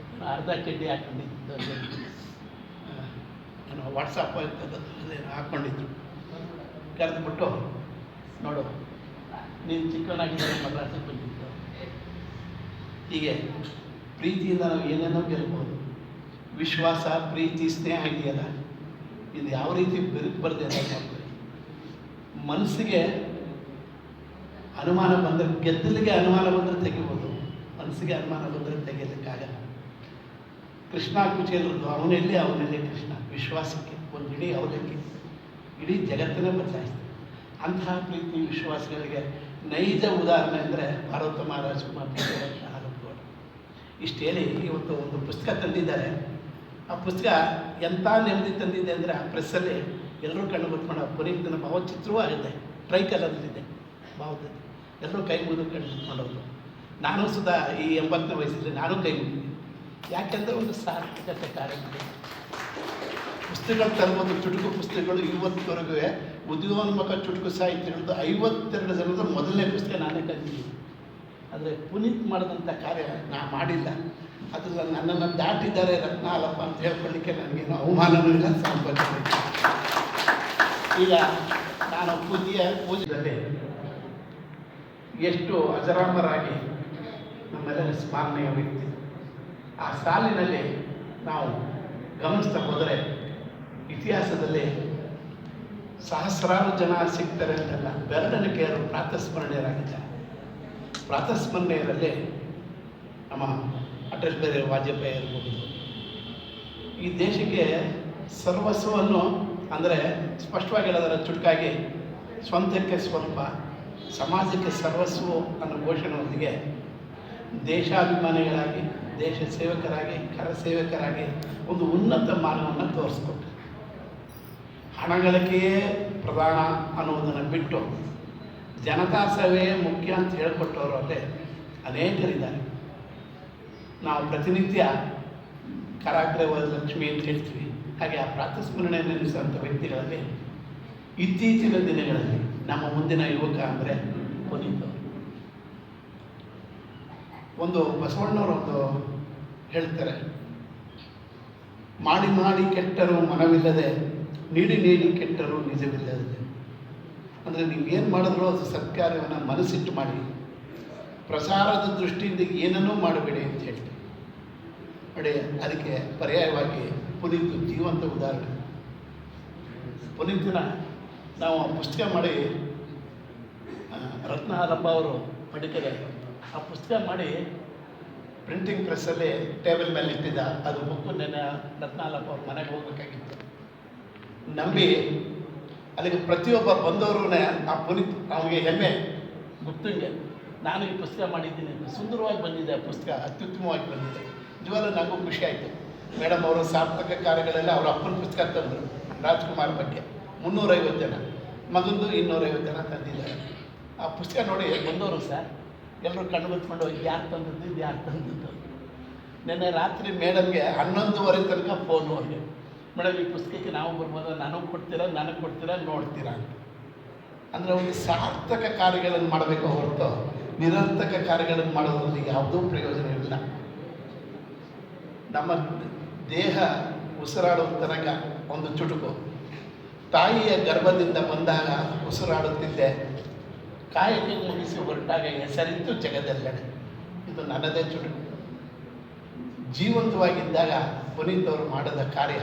[SPEAKER 4] ಅರ್ಧ ಚಡ್ಡಿ ಹಾಕೊಂಡಿದ್ದು ನಾನು ವಾಟ್ಸಪ್ ಅದೇ ಹಾಕ್ಕೊಂಡಿದ್ರು. ಕರೆದುಬಿಟ್ಟು ನೋಡು ನೀನು ಚಿಕ್ಕವನಾಗಿದ್ದರೆ ಮದ್ರಾಸಿಗೆ ಬಂದಿದ್ದು. ಹೀಗೆ ಪ್ರೀತಿಯಿಂದ ನಾವು ಏನೇನೋ ಗೆಲ್ಬೋದು. ವಿಶ್ವಾಸ, ಪ್ರೀತಿ, ಸ್ನೇಹ ಇದೆಯಲ್ಲ, ಇದು ಯಾವ ರೀತಿ ಬರ್ದೆ ಮಾಡ್ತೀವಿ. ಮನಸ್ಸಿಗೆ ಅನುಮಾನ ಬಂದರೆ, ಗೆದ್ದಲಿಗೆ ಅನುಮಾನ ಬಂದರೆ ತೆಗಿಬೋದು, ಮನಸ್ಸಿಗೆ ಅನುಮಾನ ಬಂದರೆ ತೆಗಿಲಿಕ್ಕಾಗಲ್ಲ. ಕೃಷ್ಣ ಕುಚೇಲರದ್ದು ಅವನಲ್ಲಿ ಕೃಷ್ಣ ವಿಶ್ವಾಸಕ್ಕೆ ಒಂದು ಇಡೀ ಅವಲಕ್ಕಿ ಇಡೀ ಜಗತ್ತನ್ನೇ ಬದಲಾಯಿಸ್ತಾರೆ. ಅಂತಹ ಪ್ರೀತಿ ವಿಶ್ವಾಸಗಳಿಗೆ ನೈಜ ಉದಾಹರಣೆ ಅಂದರೆ ಪಾರ್ವತಮ್ಮ ರಾಜ್ಕುಮಾರ್ ಹಾಲಪ್ಪಗೌಡ. ಇಷ್ಟು ಹೇಳಿ ಇವತ್ತು ಒಂದು ಪುಸ್ತಕ ತಂದಿದ್ದಾರೆ. ಆ ಪುಸ್ತಕ ಎಂಥ ನೆಮ್ಮದಿ ತಂದಿದೆ ಅಂದರೆ ಆ ಪ್ರೆಸ್ಸಲ್ಲಿ ಎಲ್ಲರೂ ಕಣ್ಣು ಬಿಟ್ಕೊಂಡು ಪುನೀತನ ಭಾವಚಿತ್ರವೂ ಆಗಿದೆ, ಟ್ರೈ ಕಲರ್ಲಿದೆ ಭಾವದಲ್ಲಿ. ಎಲ್ಲರೂ ಕೈ ಮುಗಿದು ಕಣ್ಣು ಬಿಟ್ಕೊಂಡವ್ರು. ನಾನು ಸುಧಾ ಈ 80ನೇ ವಯಸ್ಸಲ್ಲಿ ನಾನು ಕೈ ಮುಗಿದ್ದೀನಿ. ಯಾಕೆಂದರೆ ಒಂದು ಸಾರ್ಥಕತೆ ಕಾರ್ಯಕ್ರಮ. ಪುಸ್ತಕಗಳು ತರ್ಬೋದು, ಚುಟುಕು ಪುಸ್ತಕಗಳು ಇವತ್ತುವರೆಗೂ ಉದ್ಯೋನ್ಮುಖ ಚುಟುಕು ಸಾಹಿತ್ಯಗಳದ್ದು 52 ಜನದ ಮೊದಲನೇ ಪುಸ್ತಕ ನಾನೇ ತಂದಿದ್ದೀನಿ. ಆದರೆ ಪುನೀತ್ ಮಾಡಿದಂಥ ಕಾರ್ಯ ನಾನು ಮಾಡಿಲ್ಲ. ಅದು ನನ್ನನ್ನು ದಾಟಿದ್ದಾರೆ ರತ್ನಾಲಪ್ಪ ಅಂತ ಹೇಳ್ಕೊಳ್ಳಿಕ್ಕೆ ನನಗೇನು ಅವಮಾನವೂ ಇಲ್ಲ, ಸಂಪರ್ಕ. ಈಗ ನಾನು ಪೂಜೆಯಲ್ಲಿ ಎಷ್ಟು ಅಜರಾಮರಾಗಿ ನಮ್ಮೆಲ್ಲರ ಸ್ಮರಣೀಯ ವ್ಯಕ್ತಿ. ಆ ಸಾಲಿನಲ್ಲಿ ನಾವು ಗಮನಿಸ್ತಾ ಹೋದರೆ ಇತಿಹಾಸದಲ್ಲಿ ಸಹಸ್ರಾರು ಜನ ಸಿಗ್ತಾರೆ ಅಂತಲ್ಲ, ಬೆರಳೆಣಿಕೆಯರು ಪ್ರಾತಸ್ಮರಣೀಯರಾಗಿದ್ದಾರೆ. ಪ್ರಾತಸ್ಮರಣೀಯರಲ್ಲಿ ನಮ್ಮ ಅಟಲ್ ಬಿಹಾರಿ ವಾಜಪೇಯಿ ಇರ್ಬೋದು. ಈ ದೇಶಕ್ಕೆ ಸರ್ವಸ್ವವನ್ನು ಅಂದರೆ ಸ್ಪಷ್ಟವಾಗಿ ಹೇಳೋದರ ಚುಟುಕಾಗಿ ಸ್ವಂತಕ್ಕೆ ಸ್ವಲ್ಪ ಸಮಾಜಕ್ಕೆ ಸರ್ವಸ್ವ ಅನ್ನೋ ಘೋಷಣೆಯೊಂದಿಗೆ ದೇಶಾಭಿಮಾನಿಗಳಾಗಿ, ದೇಶ ಸೇವಕರಾಗಿ, ಕರಸೇವಕರಾಗಿ ಒಂದು ಉನ್ನತ ಮಾರ್ಗವನ್ನು ತೋರಿಸ್ಕೊಟ್ರು. ಹಣಗಳಿಕೆಯೇ ಪ್ರಧಾನ ಅನ್ನೋದನ್ನು ಬಿಟ್ಟು ಜನತಾ ಸೇವೆಯೇ ಮುಖ್ಯ ಅಂತ ಹೇಳಿಕೊಟ್ಟವರು ಅಲ್ಲೇ ಅನೇಕರಿದ್ದಾರೆ. ನಾವು ಪ್ರತಿನಿತ್ಯ ಕರಾಗ್ರವಾದ ಲಕ್ಷ್ಮಿ ಅಂತ ಹೇಳ್ತೀವಿ. ಹಾಗೆ ಆ ಪ್ರಾತಸ್ಮರಣೆ ನೆನೆಸುವಂಥ ವ್ಯಕ್ತಿಗಳಲ್ಲಿ ಇತ್ತೀಚಿನ ದಿನಗಳಲ್ಲಿ ನಮ್ಮ ಮುಂದಿನ ಯುವಕ ಅಂದರೆ ಪುನೀತ್ ಅವರು. ಒಂದು ಬಸವಣ್ಣವರೊಂದು ಹೇಳ್ತಾರೆ, ಮಾಡಿ ಮಾಡಿ ಕೆಟ್ಟರೂ ಮನವಿಲ್ಲದೆ, ನೀಡಿ ನೀಡಿ ಕೆಟ್ಟರೂ ನಿಜವಿಲ್ಲದೆ. ಅಂದರೆ ನೀವೇನು ಮಾಡಿದ್ರೂ ಅದು ಸತ್ಕಾರ್ಯವನ್ನು ಮನಸ್ಸಿಟ್ಟು ಮಾಡಿ, ಪ್ರಸಾರದ ದೃಷ್ಟಿಯಿಂದ ಏನನ್ನೂ ಮಾಡಬೇಡಿ ಅಂತ ಹೇಳ್ತೀವಿ ನೋಡಿ. ಅದಕ್ಕೆ ಪರ್ಯಾಯವಾಗಿ ಪುನೀತ್ ಜೀವಂತ ಉದಾಹರಣೆ. ಪುನೀತನ ನಾವು ಪುಸ್ತಕ ಮಾಡಿ ರತ್ನಹಾರಪ್ಪ ಅವರು ಪಡಿಕರೆ ಆ ಪುಸ್ತಕ ಮಾಡಿ ಪ್ರಿಂಟಿಂಗ್ ಪ್ರೆಸ್ಸಲ್ಲಿ ಟೇಬಲ್ ಮೇಲೆ ಇಟ್ಟಿದ್ದ. ಅದು ಬುಕ್ಕು ನೆನೆ ರತ್ನಹಾರಪ್ಪ ಅವ್ರ ಮನೆಗೆ ಹೋಗ್ಬೇಕಾಗಿತ್ತು. ನಂಬಿ ಅಲ್ಲಿಗೆ ಪ್ರತಿಯೊಬ್ಬ ಬಂದವರು ಆ ಪುನೀತ್ ಅವನಿಗೆ ಹೆಮ್ಮೆ ಗುಪ್ತಂಗೆ, ನಾನು ಈ ಪುಸ್ತಕ ಮಾಡಿದ್ದೀನಿ, ಸುಂದರವಾಗಿ ಬಂದಿದೆ, ಪುಸ್ತಕ ಅತ್ಯುತ್ತಮವಾಗಿ ಬಂದಿದೆ. ನಿಜವಾಗ್ಲೂ ನನಗೂ ಖುಷಿ ಆಯಿತು. ಮೇಡಮ್ ಅವರು ಸಾರ್ಥಕ ಕಾರ್ಯಗಳೆಲ್ಲ ಅವ್ರ ಅಪ್ಪನ ಪುಸ್ತಕ ತಂದರು, ರಾಜ್ಕುಮಾರ್ ಬಗ್ಗೆ 350 ಜನ, ಮಗಂದು 250 ಜನ ತಂದಿದ್ದಾರೆ. ಆ ಪುಸ್ತಕ ನೋಡಿ ಬಂದವರು ಸರ್ ಎಲ್ಲರೂ ಕಣ್ಣು ಬಿಟ್ಕೊಂಡು ಯಾರು ತಂದದ್ದು, ಇದು ಯಾರು ತಂದದ್ದು. ನೆನ್ನೆ ರಾತ್ರಿ ಮೇಡಮ್ಗೆ 11:30 ತನಕ ಫೋನ್ ಅವ್ರಿಗೆ, ಮೇಡಮ್ ಈ ಪುಸ್ತಕಕ್ಕೆ ನಾವು ಬರ್ಬೋದು, ನನಗೆ ಕೊಡ್ತೀರಾ, ನನಗೆ ಕೊಡ್ತೀರಾ, ನೋಡ್ತೀರಾ ಅಂತ. ಅಂದರೆ ಒಂದು ಸಾರ್ಥಕ ಕಾರ್ಯಗಳನ್ನು ಮಾಡಬೇಕು ಹೊರತು ನಿರರ್ಥಕ ಕಾರ್ಯಗಳನ್ನು ಮಾಡೋದ್ರಲ್ಲಿ ಯಾವುದೂ ಪ್ರಯೋಜನ ಇಲ್ಲ. ನಮ್ಮ ದೇಹ ಉಸಿರಾಡುವ ತನಕ ಒಂದು ಚುಟುಕು, ತಾಯಿಯ ಗರ್ಭದಿಂದ ಬಂದಾಗ ಉಸಿರಾಡುತ್ತಿದ್ದೆ, ಕಾಯಕ್ಕೆ ಮುಗಿಸಿ ಹೊರಟಾಗ ಹೆಸರಿತ್ತು ಜಗದೆಲ್ಲೆಡೆ. ಇದು ನನ್ನದೇ ಚುಟುಕು. ಜೀವಂತವಾಗಿದ್ದಾಗ ಪುನೀತ್ ಅವರು ಮಾಡಿದ ಕಾರ್ಯ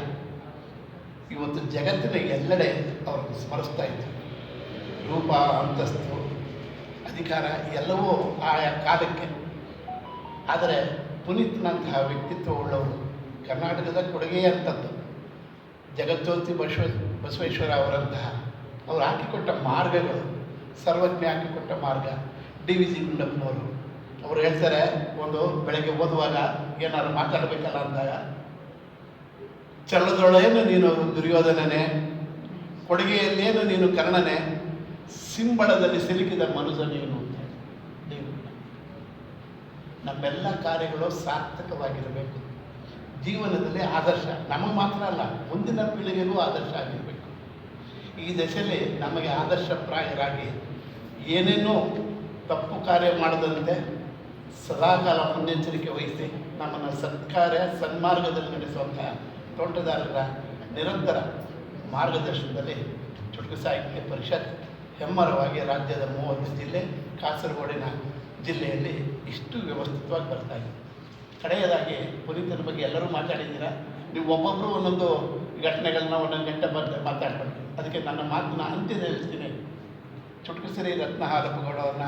[SPEAKER 4] ಇವತ್ತು ಜಗತ್ತಿನ ಎಲ್ಲೆಡೆ ಅವ್ರನ್ನು ಸ್ಮರಿಸ್ತಾ ಇತ್ತು. ರೂಪ, ಅಂತಸ್ತು, ಅಧಿಕಾರ ಎಲ್ಲವೂ ಆಯಾ ಕಾಲಕ್ಕೆ. ಆದರೆ ಪುನೀತ್ನಂತಹ ವ್ಯಕ್ತಿತ್ವ ಉಳ್ಳವರು ಕರ್ನಾಟಕದ ಕೊಡುಗೆ ಅಂಥದ್ದು. ಜಗಜ್ಯೋತಿ ಬಸವೇಶ್ವರ ಅವರಂತಹ ಅವರು ಹಾಕಿಕೊಟ್ಟ ಮಾರ್ಗಗಳು, ಸರ್ವಜ್ಞ ಹಾಕಿಕೊಟ್ಟ ಮಾರ್ಗ. DVG ಗುಂಡಪ್ಪನವರು ಅವರು ಹೇಳ್ತಾರೆ, ಒಂದು ಬೆಳಗ್ಗೆ ಓದುವಾಗ ಏನಾದ್ರು ಮಾತಾಡಬೇಕಲ್ಲ ಅಂದಾಗ, ಚಳ್ಳದೊಳೇನು ನೀನು ದುರ್ಯೋಧನನೇ, ಕೊಡುಗೆಯಲ್ಲೇನು ನೀನು ಕರ್ಣನೇ, ಸಿಂಬಳದಲ್ಲಿ ಸಿಲುಕಿದ ಮನುಜ ನೀನು ಅಂತ ಹೇಳಿ. ನಮ್ಮೆಲ್ಲ ಕಾರ್ಯಗಳು ಸಾರ್ಥಕವಾಗಿರಬೇಕು. ಜೀವನದಲ್ಲಿ ಆದರ್ಶ ನಮಗೆ ಮಾತ್ರ ಅಲ್ಲ, ಮುಂದಿನ ಪೀಳಿಗೆಗೂ ಆದರ್ಶ ಆಗಿರಬೇಕು. ಈ ದಶೆಯಲ್ಲಿ ನಮಗೆ ಆದರ್ಶಪ್ರಾಯರಾಗಿ ಏನೇನೋ ತಪ್ಪು ಕಾರ್ಯ ಮಾಡದಂತೆ ಸದಾಕಾಲ ಮುನ್ನೆಚ್ಚರಿಕೆ ವಹಿಸಿ ನಮ್ಮನ್ನು ಸತ್ಕಾರ್ಯ ಸನ್ಮಾರ್ಗದಲ್ಲಿ ನಡೆಸುವಂಥ ತೋಟದಾರರ ನಿರಂತರ ಮಾರ್ಗದರ್ಶನದಲ್ಲಿ ಚುಟುಕು ಸಾಹಿತ್ಯ ಪರಿಷತ್ ಹೆಮ್ಮರವಾಗಿ ರಾಜ್ಯದ 30 ಜಿಲ್ಲೆ, ಕಾಸರಗೋಡಿನ ಜಿಲ್ಲೆಯಲ್ಲಿ ಇಷ್ಟು ವ್ಯವಸ್ಥಿತವಾಗಿ ಬರ್ತಾ ಇದೆ. ಕಡೆಯದಾಗಿ ಪುನೀತನ ಬಗ್ಗೆ ಎಲ್ಲರೂ ಮಾತಾಡಿದ್ದೀರಾ. ನೀವು ಒಬ್ಬೊಬ್ಬರು ಒಂದೊಂದು ಘಟನೆಗಳನ್ನ ಒಂದೊಂದು ಗಂಟೆ ಮಾತಾಡ್ಬಾರ್ದು. ಅದಕ್ಕೆ ನನ್ನ ಮಾತನ್ನ ಅಂತ್ಯದಲ್ಲಿರ್ತೀನಿ. ಚುಟುಕು ಸಿರಿ ರತ್ನಹಾರಪ್ಪಗೌಡವ್ರನ್ನ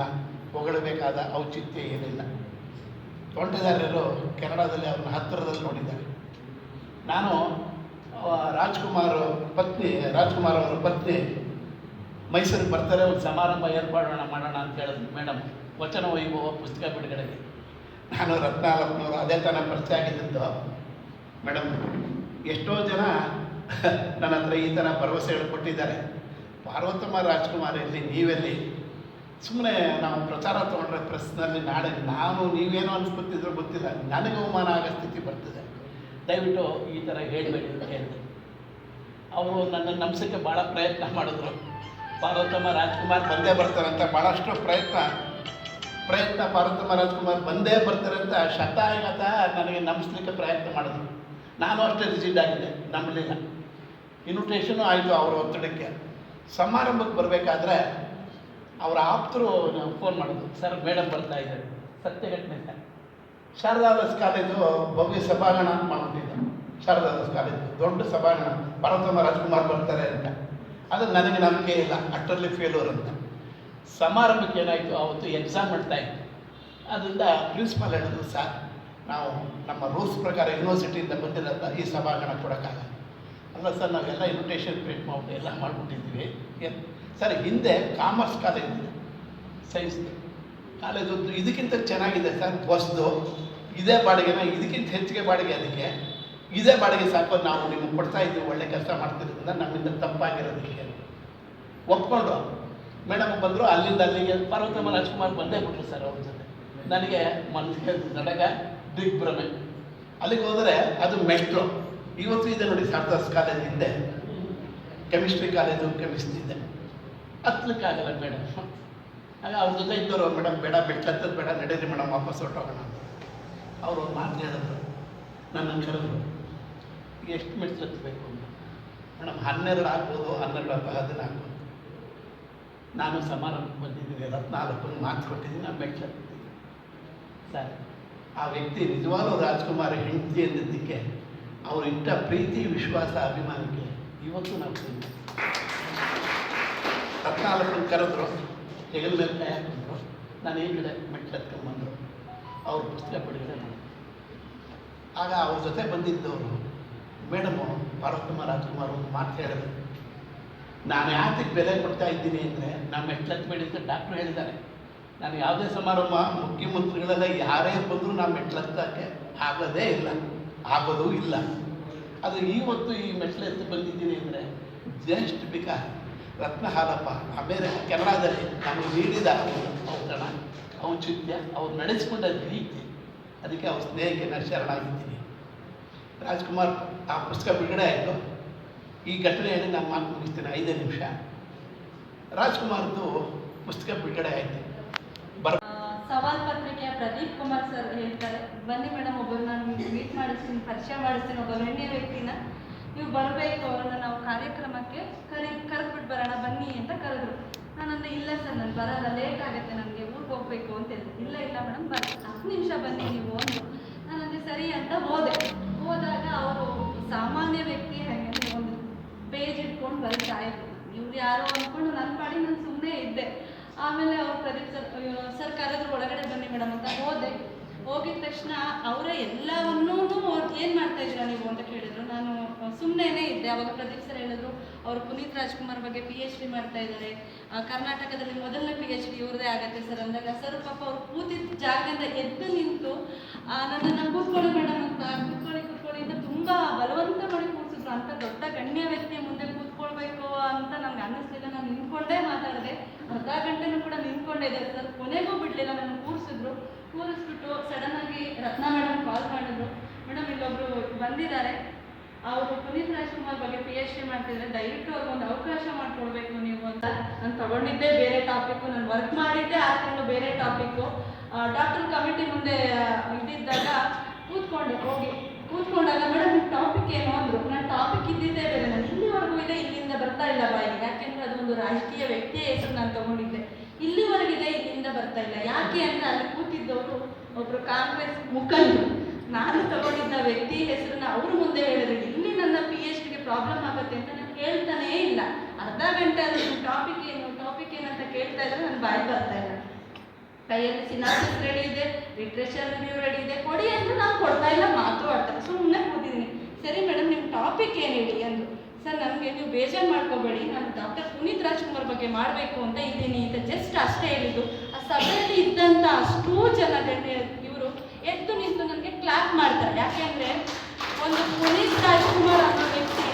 [SPEAKER 4] ಹೊಗಳಬೇಕಾದ ಔಚಿತ್ಯ ಏನಿಲ್ಲ. ತೋಟದಾರರು ಕೆನಡಾದಲ್ಲಿ ಅವ್ರನ್ನ ಹತ್ತಿರದಲ್ಲಿ ನೋಡಿದ್ದಾರೆ. ನಾನು ರಾಜ್ಕುಮಾರ್ ಅವರ ಪತ್ನಿ ಮೈಸೂರಿಗೆ ಬರ್ತಾರೆ, ಒಂದು ಸಮಾರಂಭ ಏರ್ಪಾಡೋಣ ಮಾಡೋಣ ಅಂತ ಹೇಳಿದ್ರು ಮೇಡಮ್. ವಚನ ವೈಭವ ಪುಸ್ತಕ ಬಿಡುಗಡೆಗೆ ನಾನು ರತ್ನಾಲಪ್ಪನವರು ಅದೇ ಥರ ಪರಿಚಯ ಆಗಿದ್ದು. ಮೇಡಮ್ ಎಷ್ಟೋ ಜನ ನನ್ನ ಹತ್ರ ಈ ಥರ ಭರವಸೆಗಳು ಕೊಟ್ಟಿದ್ದಾರೆ. ಪಾರ್ವತಮ್ಮ ರಾಜ್ಕುಮಾರ್ ಎಲ್ಲಿ, ನೀವೆಲ್ಲಿ? ಸುಮ್ಮನೆ ನಾವು ಪ್ರಚಾರ ತೊಗೊಂಡ್ರೆ ಪ್ರೆಸ್ನಲ್ಲಿ ನಾಳೆ ನೀವೇನೋ ಅನ್ಸ್ಕೊತಿದ್ರು ಗೊತ್ತಿಲ್ಲ, ನನಗೆ ಅವಮಾನ ಆಗೋ ಸ್ಥಿತಿ ಬರ್ತದೆ. ದಯವಿಟ್ಟು ಈ ಥರ ಹೇಳಬೇಡಿ ಅಂತ ಹೇಳಿದೆ. ಅವರು ನನ್ನನ್ನು ನಂಬಿಸೋಕ್ಕೆ ಭಾಳ ಪ್ರಯತ್ನ ಮಾಡಿದ್ರು. ಪಾರ್ವತಮ್ಮ ರಾಜ್ಕುಮಾರ್ ಬಂದೇ ಬರ್ತಾರಂತ ಭಾಳಷ್ಟು ಪ್ರಯತ್ನ ಪಾರ್ವತಮ್ಮ ರಾಜ್ಕುಮಾರ್ ಬಂದೇ ಬರ್ತಾರಂತ ಶತಾಯಗತ ನನಗೆ ನಂಬಿಸ್ಲಿಕ್ಕೆ ಪ್ರಯತ್ನ ಮಾಡಿದ್ರು. ನಾನು ಅಷ್ಟೇ ರಿಜಿಡ್ ಆಗಿದೆ, ನಂಬಲಿಲ್ಲ. ಇನ್ವಿಟೇಷನು ಆಯಿತು ಅವರ ಒತ್ತಡಕ್ಕೆ. ಸಮಾರಂಭಕ್ಕೆ ಬರಬೇಕಾದ್ರೆ ಅವರ ಆಪ್ತರು ಫೋನ್ ಮಾಡಿದ್ರು, ಸರ್ ಮೇಡಮ್ ಬರ್ತಾ ಇದ್ದಾರೆ. ಸತ್ಯ ಘಟನೆ ಸರ್. ಶಾರದಾದಾಸ್ ಕಾಲೇಜು ಭವ್ಯ ಸಭಾಂಗಣ ಅಂತ ಮಾಡ್ಬಿಟ್ಟಿದ್ದೆ. ಶಾರದಾದಾಸ್ ಕಾಲೇಜು ದೊಡ್ಡ ಸಭಾಂಗಣ, ಪಾರ್ವತಮ್ಮ ರಾಜ್ಕುಮಾರ್ ಬರ್ತಾರೆ ಅಂತ. ಅದು ನನಗೆ ನಂಬಿಕೆ ಇಲ್ಲ, ಅಷ್ಟರಲ್ಲಿ ಫೇಲ್ಯೂರ್ ಅಂತ. ಸಮಾರಂಭಕ್ಕೆ ಏನಾಯಿತು, ಅವತ್ತು ಎಕ್ಸಾಮ್ ಮಾಡ್ತಾಯಿತ್ತು. ಅದರಿಂದ ಪ್ರಿನ್ಸಿಪಾಲ್ ಹೇಳಿದ್ರು, ಸರ್ ನಾವು ನಮ್ಮ ರೂಲ್ಸ್ ಪ್ರಕಾರ ಯೂನಿವರ್ಸಿಟಿಯಿಂದ ಬಂದಿರೋದ ಈ ಸಭಾಂಗಣ ಕೊಡೋಕ್ಕಾಗಲ್ಲ, ಅಲ್ಲ ಸರ್, ನಾವೆಲ್ಲ ಇನ್ವಿಟೇಷನ್ ಪ್ರಿಂಟ್ ಮಾಡ್ಬಿಟ್ಟು ಎಲ್ಲ ಮಾಡಿಬಿಟ್ಟಿದ್ದೀವಿ. ಸರ್, ಹಿಂದೆ ಕಾಮರ್ಸ್ ಕಾಲೇಜ್ ಇದೆ, ಸೈನ್ಸ್ ಕಾಲೇಜು ಇದಕ್ಕಿಂತ ಚೆನ್ನಾಗಿದೆ ಸರ್. ಬಸ್ದು ಇದೇ ಬಾಡಿಗೆನ, ಇದಕ್ಕಿಂತ ಹೆಚ್ಚಿಗೆ ಬಾಡಿಗೆ, ಅದಕ್ಕೆ ಇದೇ ಬಾಡಿಗೆ ಸಾಕು, ನಾವು ನಿಮ್ಗೆ ಕೊಡ್ತಾ ಇದ್ದೀವಿ, ಒಳ್ಳೆ ಕೆಲಸ ಮಾಡ್ತಿರೋದ್ರಿಂದ ನಮ್ಮಿಂದ ತಪ್ಪಾಗಿರೋದಕ್ಕೆ ಒಪ್ಕೊಂಡು ಮೇಡಮ್ ಬಂದರು. ಅಲ್ಲಿಂದ ಅಲ್ಲಿಗೆ ಪಾರ್ವತಮ್ಮ ರಾಜ್ಕುಮಾರ್ ಬಂದೇ ಬಿಟ್ರು ಸರ್ ಅವ್ರ ಜೊತೆ. ನನಗೆ ಮನಸ್ಸಿಗೆ ನಡಗ ದಿಗ್ಭ್ರಮೆ. ಅಲ್ಲಿಗೆ ಹೋದರೆ ಅದು ಮೆಟ್ರೋ. ಇವತ್ತು ಇದೆ ನೋಡಿ, ಸಾರ್ಥಸ್ ಕಾಲೇಜ್ ಹಿಂದೆ ಕೆಮಿಸ್ಟ್ರಿ ಕಾಲೇಜು, ಕೆಮಿಸ್ಟ್ರಿ ಇದೆ, ಹತ್ಲಿಕ್ಕಾಗಲ್ಲ ಮೇಡಮ್. ಆಗ ಅವ್ರ ಜೊತೆ ಇದ್ದವರು, ಮೇಡಮ್ ಬೇಡ, ಬೆಟ್ಟತ್ತದ್ದು ಬೇಡ, ನಡೀರಿ ಮೇಡಮ್, ವಾಪಸ್ ಹೊರಟೋಗೋಣ ಅಂತ. ಅವರು ಒಂದು ಮಾತು ಹೇಳಿದ್ರು, ನನ್ನನ್ನು ಕರೆದ್ರು, ಎಷ್ಟು ಮೆಟ್ಲು ಹತ್ತಬೇಕು ಅಂತ. ಮೇಡಮ್ 12 ಆಗ್ಬೋದು, 12 15 ಆಗ್ಬೋದು. ನಾನು ಸಮಾರಂಭಕ್ಕೆ ಬಂದಿದ್ದೀನಿ, 14 ಮಾತು ಕೊಟ್ಟಿದ್ದೀನಿ, ನಾನು ಮೆಟ್ಲು ಹತ್ತಿದ್ದೀನಿ ಸರ್. ಆ ವ್ಯಕ್ತಿ ನಿಜವಾಗ್ಲೂ ರಾಜ್ಕುಮಾರ್ ಹೆಂಡತಿ ಅಂದಿದ್ದಕ್ಕೆ ಅವರು ಇಟ್ಟ ಪ್ರೀತಿ, ವಿಶ್ವಾಸ, ಅಭಿಮಾನಕ್ಕೆ ಇವತ್ತು ನಾವು 14 ಕರೆದ್ರು, ಹೆಗಲ ಮೇಲೆ ಕೈ ಹಾಕಿದ್ರು. ನಾನು ಈ ಕಡೆ ಮೆಟ್ಲು ಹತ್ಕೊಂಡ್ಬಂದರು, ಅವ್ರ ಪುಸ್ತಕ ಬಿಡುಗಡೆ ಮಾಡಿದ್ರು. ಆಗ ಅವ್ರ ಜೊತೆ ಬಂದಿದ್ದವರು ಮೇಡಮು ಪಾರ್ವತಮ್ಮ ರಾಜ್ಕುಮಾರ್ ಒಂದು ಮಾತು ಹೇಳಿದ್ರು. ನಾನು ಯಾತಕ್ಕೆ ಬೆಲೆ ಕೊಡ್ತಾ ಇದ್ದೀನಿ ಅಂದರೆ, ನಾನು ಮೆಟ್ಲು ಹತ್ಬೇಡಿ ಅಂತ ಡಾಕ್ಟ್ರು ಹೇಳಿದ್ದಾರೆ. ನಾನು ಯಾವುದೇ ಸಮಾರಂಭ, ಮುಖ್ಯಮಂತ್ರಿಗಳೆಲ್ಲ ಯಾರೇ ಬಂದರೂ ನಾನು ಮೆಟ್ಲು ಹತ್ತಕ್ಕೆ ಆಗೋದೇ ಇಲ್ಲ, ಆಗೋದೂ ಇಲ್ಲ. ಅದು ಇವತ್ತು ಈ ಮೆಟ್ಲು ಎತ್ತು ಬಂದಿದ್ದೀನಿ ಅಂದರೆ ಜಸ್ಟ್ ಬಿಕಾಸ್ ರತ್ನ ಹಾಲಪ್ಪ ಕೆನಡಾದಲ್ಲಿ ನಮಗೆ ನೀಡಿದ ಔತಣ, ಔಚಿತ್ಯ, ಅವ್ರು ನಡೆಸಿಕೊಂಡ ರೀತಿ, ಅದಕ್ಕೆ ಅವ್ರ ಸ್ನೇಹಕ್ಕೆ ನಾನು ಶರಣಾಗಿದ್ದೀನಿ. ರಾಜ್ಕುಮಾರ್ ಆ ಪುಸ್ತಕ ಬಿಡುಗಡೆ ಆಯಿತು. ಈ ಘಟನೆ ಹೇಳಿ ನಾನು ಮಾತು ಮುಗಿಸ್ತೀನಿ, 5 ನಿಮಿಷ. ರಾಜ್ಕುಮಾರ್ದು ಪುಸ್ತಕ ಬಿಡುಗಡೆ ಆಯಿತು.
[SPEAKER 5] ಸವಾಲ್ ಪತ್ರಿಕೆಯ ಪ್ರದೀಪ್ ಕುಮಾರ್ ಸರ್ ಹೇಳ್ತಾರೆ, ಬನ್ನಿ ಮೇಡಮ್, ಒಬ್ಬರು ನಾನು ಮೀಟ್ ಮಾಡಿಸ್ತೀನಿ, ಪರಿಚಯ ಮಾಡಿಸ್ತೀನಿ, ಒಬ್ಬ ಗಣ್ಯ ವ್ಯಕ್ತಿನ, ನೀವು ಬರಬೇಕು, ಅವರನ್ನು ನಾವು ಕಾರ್ಯಕ್ರಮಕ್ಕೆ ಕರೆದ್ಬಿಟ್ಟು ಬರೋಣ ಬನ್ನಿ ಅಂತ ಕರೆದ್ರು. ನಾನಂದ್ರೆ ಇಲ್ಲ ಸರ್, ನಾನು ಬರಲ್ಲ, ಲೇಟ್ ಆಗುತ್ತೆ, ನನಗೆ ಊರಿಗೆ ಹೋಗಬೇಕು ಅಂತ ಹೇಳಿದೆ. ಇಲ್ಲ ಮೇಡಮ್, 10 ನಿಮಿಷ ಬನ್ನಿ ನೀವು ಅಂದರು. ನಾನಂದ್ರೆ ಸರಿ ಅಂತ ಹೋದಾಗ ಅವರು ಸಾಮಾನ್ಯ ವ್ಯಕ್ತಿ ಹಾಗೆ ಒಂದು ಪೇಜ್ ಇಟ್ಕೊಂಡು ಬರೀತಾ ಇದ್ರು. ಇವ್ರು ಯಾರೋ ಅಂದ್ಕೊಂಡು ನನ್ನ ಪಾಡಿ ನಾನು ಸುಮ್ಮನೆ ಇದ್ದೆ. ಆಮೇಲೆ ಅವ್ರು ಪ್ರದೀಪ್ ಸರ್ ಕರೆದ್ರು, ಒಳಗಡೆ ಬನ್ನಿ ಮೇಡಮ್ ಅಂತ ಹೋಗಿದ ತಕ್ಷಣ ಅವರೇ ಎಲ್ಲವನ್ನೂ ಏನು ಮಾಡ್ತಾ ಇದ್ದೀರಾ ನೀವು ಅಂತ ಕೇಳಿದ್ರು. ನಾನು ಸುಮ್ಮನೆ ಇದ್ದೆ. ಅವಾಗ ಪ್ರದೀಪ್ ಸರ್ ಹೇಳಿದ್ರು, ಅವರು ಪುನೀತ್ ರಾಜ್ಕುಮಾರ್ ಬಗ್ಗೆ PhD ಮಾಡ್ತಾ ಇದ್ದಾರೆ, ಕರ್ನಾಟಕದಲ್ಲಿ ಮೊದಲನೇ PhD ಇವ್ರದೇ ಆಗುತ್ತೆ ಸರ್ ಅಂದಾಗ, ಸರ್ ಪಾಪ ಅವ್ರು ಕೂತಿದ್ದ ಜಾಗದಿಂದ ಎದ್ದು ನಿಂತು ನನ್ನನ್ನು ಕೂತ್ಕೊಳ್ಳಿ ಮೇಡಮ್ ಅಂತ, ಕೂತ್ಕೊಳ್ಳಿ ಅಂತ ತುಂಬ ಬಲವಂತ ಮಾಡಿ ಕೂರಿಸಿದ್ರು. ಅಂತ ದೊಡ್ಡ ಗಣ್ಯ ವ್ಯಕ್ತಿಯ ಮುಂದೆ ಕೂತ್ಕೊಳ್ಬೇಕು ಅಂತ ನನಗೆ ಅನ್ನಿಸ್ಲಿಲ್ಲ. ನಾನು ನಿಂತ್ಕೊಂಡೇ ಮಾತಾಡಿದೆ, ಅರ್ಧ ಗಂಟೆನೂ ಕೂಡ ನಿಂತ್ಕೊಂಡೇ ಇದೆ ಸರ್. ಕೊನೆಗೂ ಬಿಡಲಿಲ್ಲ, ನನ್ನ ಕೂರಿಸ್ಬಿಟ್ಟು ಸಡನ್ನಾಗಿ ರತ್ನ ಮೇಡಮ್ ಕಾಲ್ ಮಾಡಿದ್ರು. ಮೇಡಮ್, ಇಲ್ಲೊಬ್ರು ಬಂದಿದ್ದಾರೆ, ಅವರು ಪುನೀತ್ ರಾಜ್ಕುಮಾರ್ ಬಗ್ಗೆ PhD ಮಾಡ್ತಿದ್ರೆ, ದಯವಿಟ್ಟು ಅವ್ರಿಗೊಂದು ಅವಕಾಶ ಮಾಡಿಕೊಡ್ಬೇಕು ನೀವು ಅಂತ. ನಾನು ತಗೊಂಡಿದ್ದೆ ಬೇರೆ ಟಾಪಿಕ್ಕು, ನಾನು ವರ್ಕ್ ಮಾಡಿದ್ದೆ 6 ತಿಂಗಳು ಬೇರೆ ಟಾಪಿಕ್ಕು. ಡಾಕ್ಟರ್ ಕಮಿಟಿ ಮುಂದೆ ಇದ್ದಿದ್ದಾಗ ಕೂತ್ಕೊಂಡಾಗ ಮೇಡಮ್ ಟಾಪಿಕ್ ಏನು ಅಂದರು. ನಾನು ಟಾಪಿಕ್ ಇದ್ದಿದ್ದೇ ಬೇರೆ, ನಾನು ಇಲ್ಲಿವರೆಗೂ ಇದೆ, ಇಲ್ಲಿಂದ ಬರ್ತಾ ಇಲ್ಲ ಬಾಯಿಗೆ, ಯಾಕೆಂದರೆ ಅದೊಂದು ರಾಜಕೀಯ ವ್ಯಕ್ತಿಯ ಹೆಸರು ನಾನು ತಗೊಂಡಿದ್ದೆ, ಇಲ್ಲಿವರೆಗಿದೆ, ಇಲ್ಲಿಂದ ಬರ್ತಾ ಇಲ್ಲ. ಯಾಕೆ ಅಂದರೆ ಅಲ್ಲಿ ಕೂತಿದ್ದವರು ಒಬ್ಬರು ಕಾಂಗ್ರೆಸ್ ಮುಖಂಡರು, ನಾನು ತಗೊಂಡಿದ್ದ ವ್ಯಕ್ತಿ ಹೆಸರನ್ನ ಅವ್ರ ಮುಂದೆ ಹೇಳಿದ್ರು. ಇಲ್ಲಿ ನನ್ನ PhDಗೆ ಪ್ರಾಬ್ಲಮ್ ಆಗುತ್ತೆ ಅಂತ ನಾನು ಹೇಳ್ತಾನೇ ಇಲ್ಲ. ಅರ್ಧ ಗಂಟೆ ಅದು ಟಾಪಿಕ್ ಏನಂತ ಕೇಳ್ತಾ ಇದ್ರೆ ನಾನು ಬಾಯಿ ಬರ್ತಾ ಇಲ್ಲ. ಕೈಯಲ್ಲಿ ಸಿನಾಪ್ಸಿಸ್ ರೆಡಿ ಇದೆ, ಲಿಟ್ರೇಚರ್ ರಿವ್ಯೂ ರೆಡಿ ಇದೆ, ಕೊಡಿ ಅಂದರೆ ನಾನು ಕೊಡ್ತಾ ಇಲ್ಲ, ಮಾತು ಆಡ್ತಾರೆ. ಸುಮ್ಮನೆ ಕೂತಿದ್ದೀನಿ. ಸರಿ ಮೇಡಮ್, ನಿಮ್ಮ ಟಾಪಿಕ್ ಏನು ಹೇಳಿ ಅಂದರು. ಸರ್, ನನಗೆ ನೀವು ಬೇಜಾರು ಮಾಡ್ಕೋಬೇಡಿ, ನಾನು ಡಾಕ್ಟರ್ ಪುನೀತ್ ರಾಜ್ಕುಮಾರ್ ಬಗ್ಗೆ ಮಾಡಬೇಕು ಅಂತ ಇದ್ದೀನಿ ಅಂತ ಜಸ್ಟ್ ಅಷ್ಟೇ ಹೇಳಿದ್ದು. ಆ ಸಭೆಯಲ್ಲಿ ಇದ್ದಂಥ ಅಷ್ಟೂ ಜನ ಇವರು ಎದ್ದು ನಿಂತು ನನಗೆ ಕ್ಲಾಪ್ ಮಾಡ್ತಾರೆ. ಯಾಕೆಂದರೆ ಒಂದು ಪುನೀತ್ ರಾಜ್ಕುಮಾರ್ ಅನ್ನೋ ವ್ಯಕ್ತಿ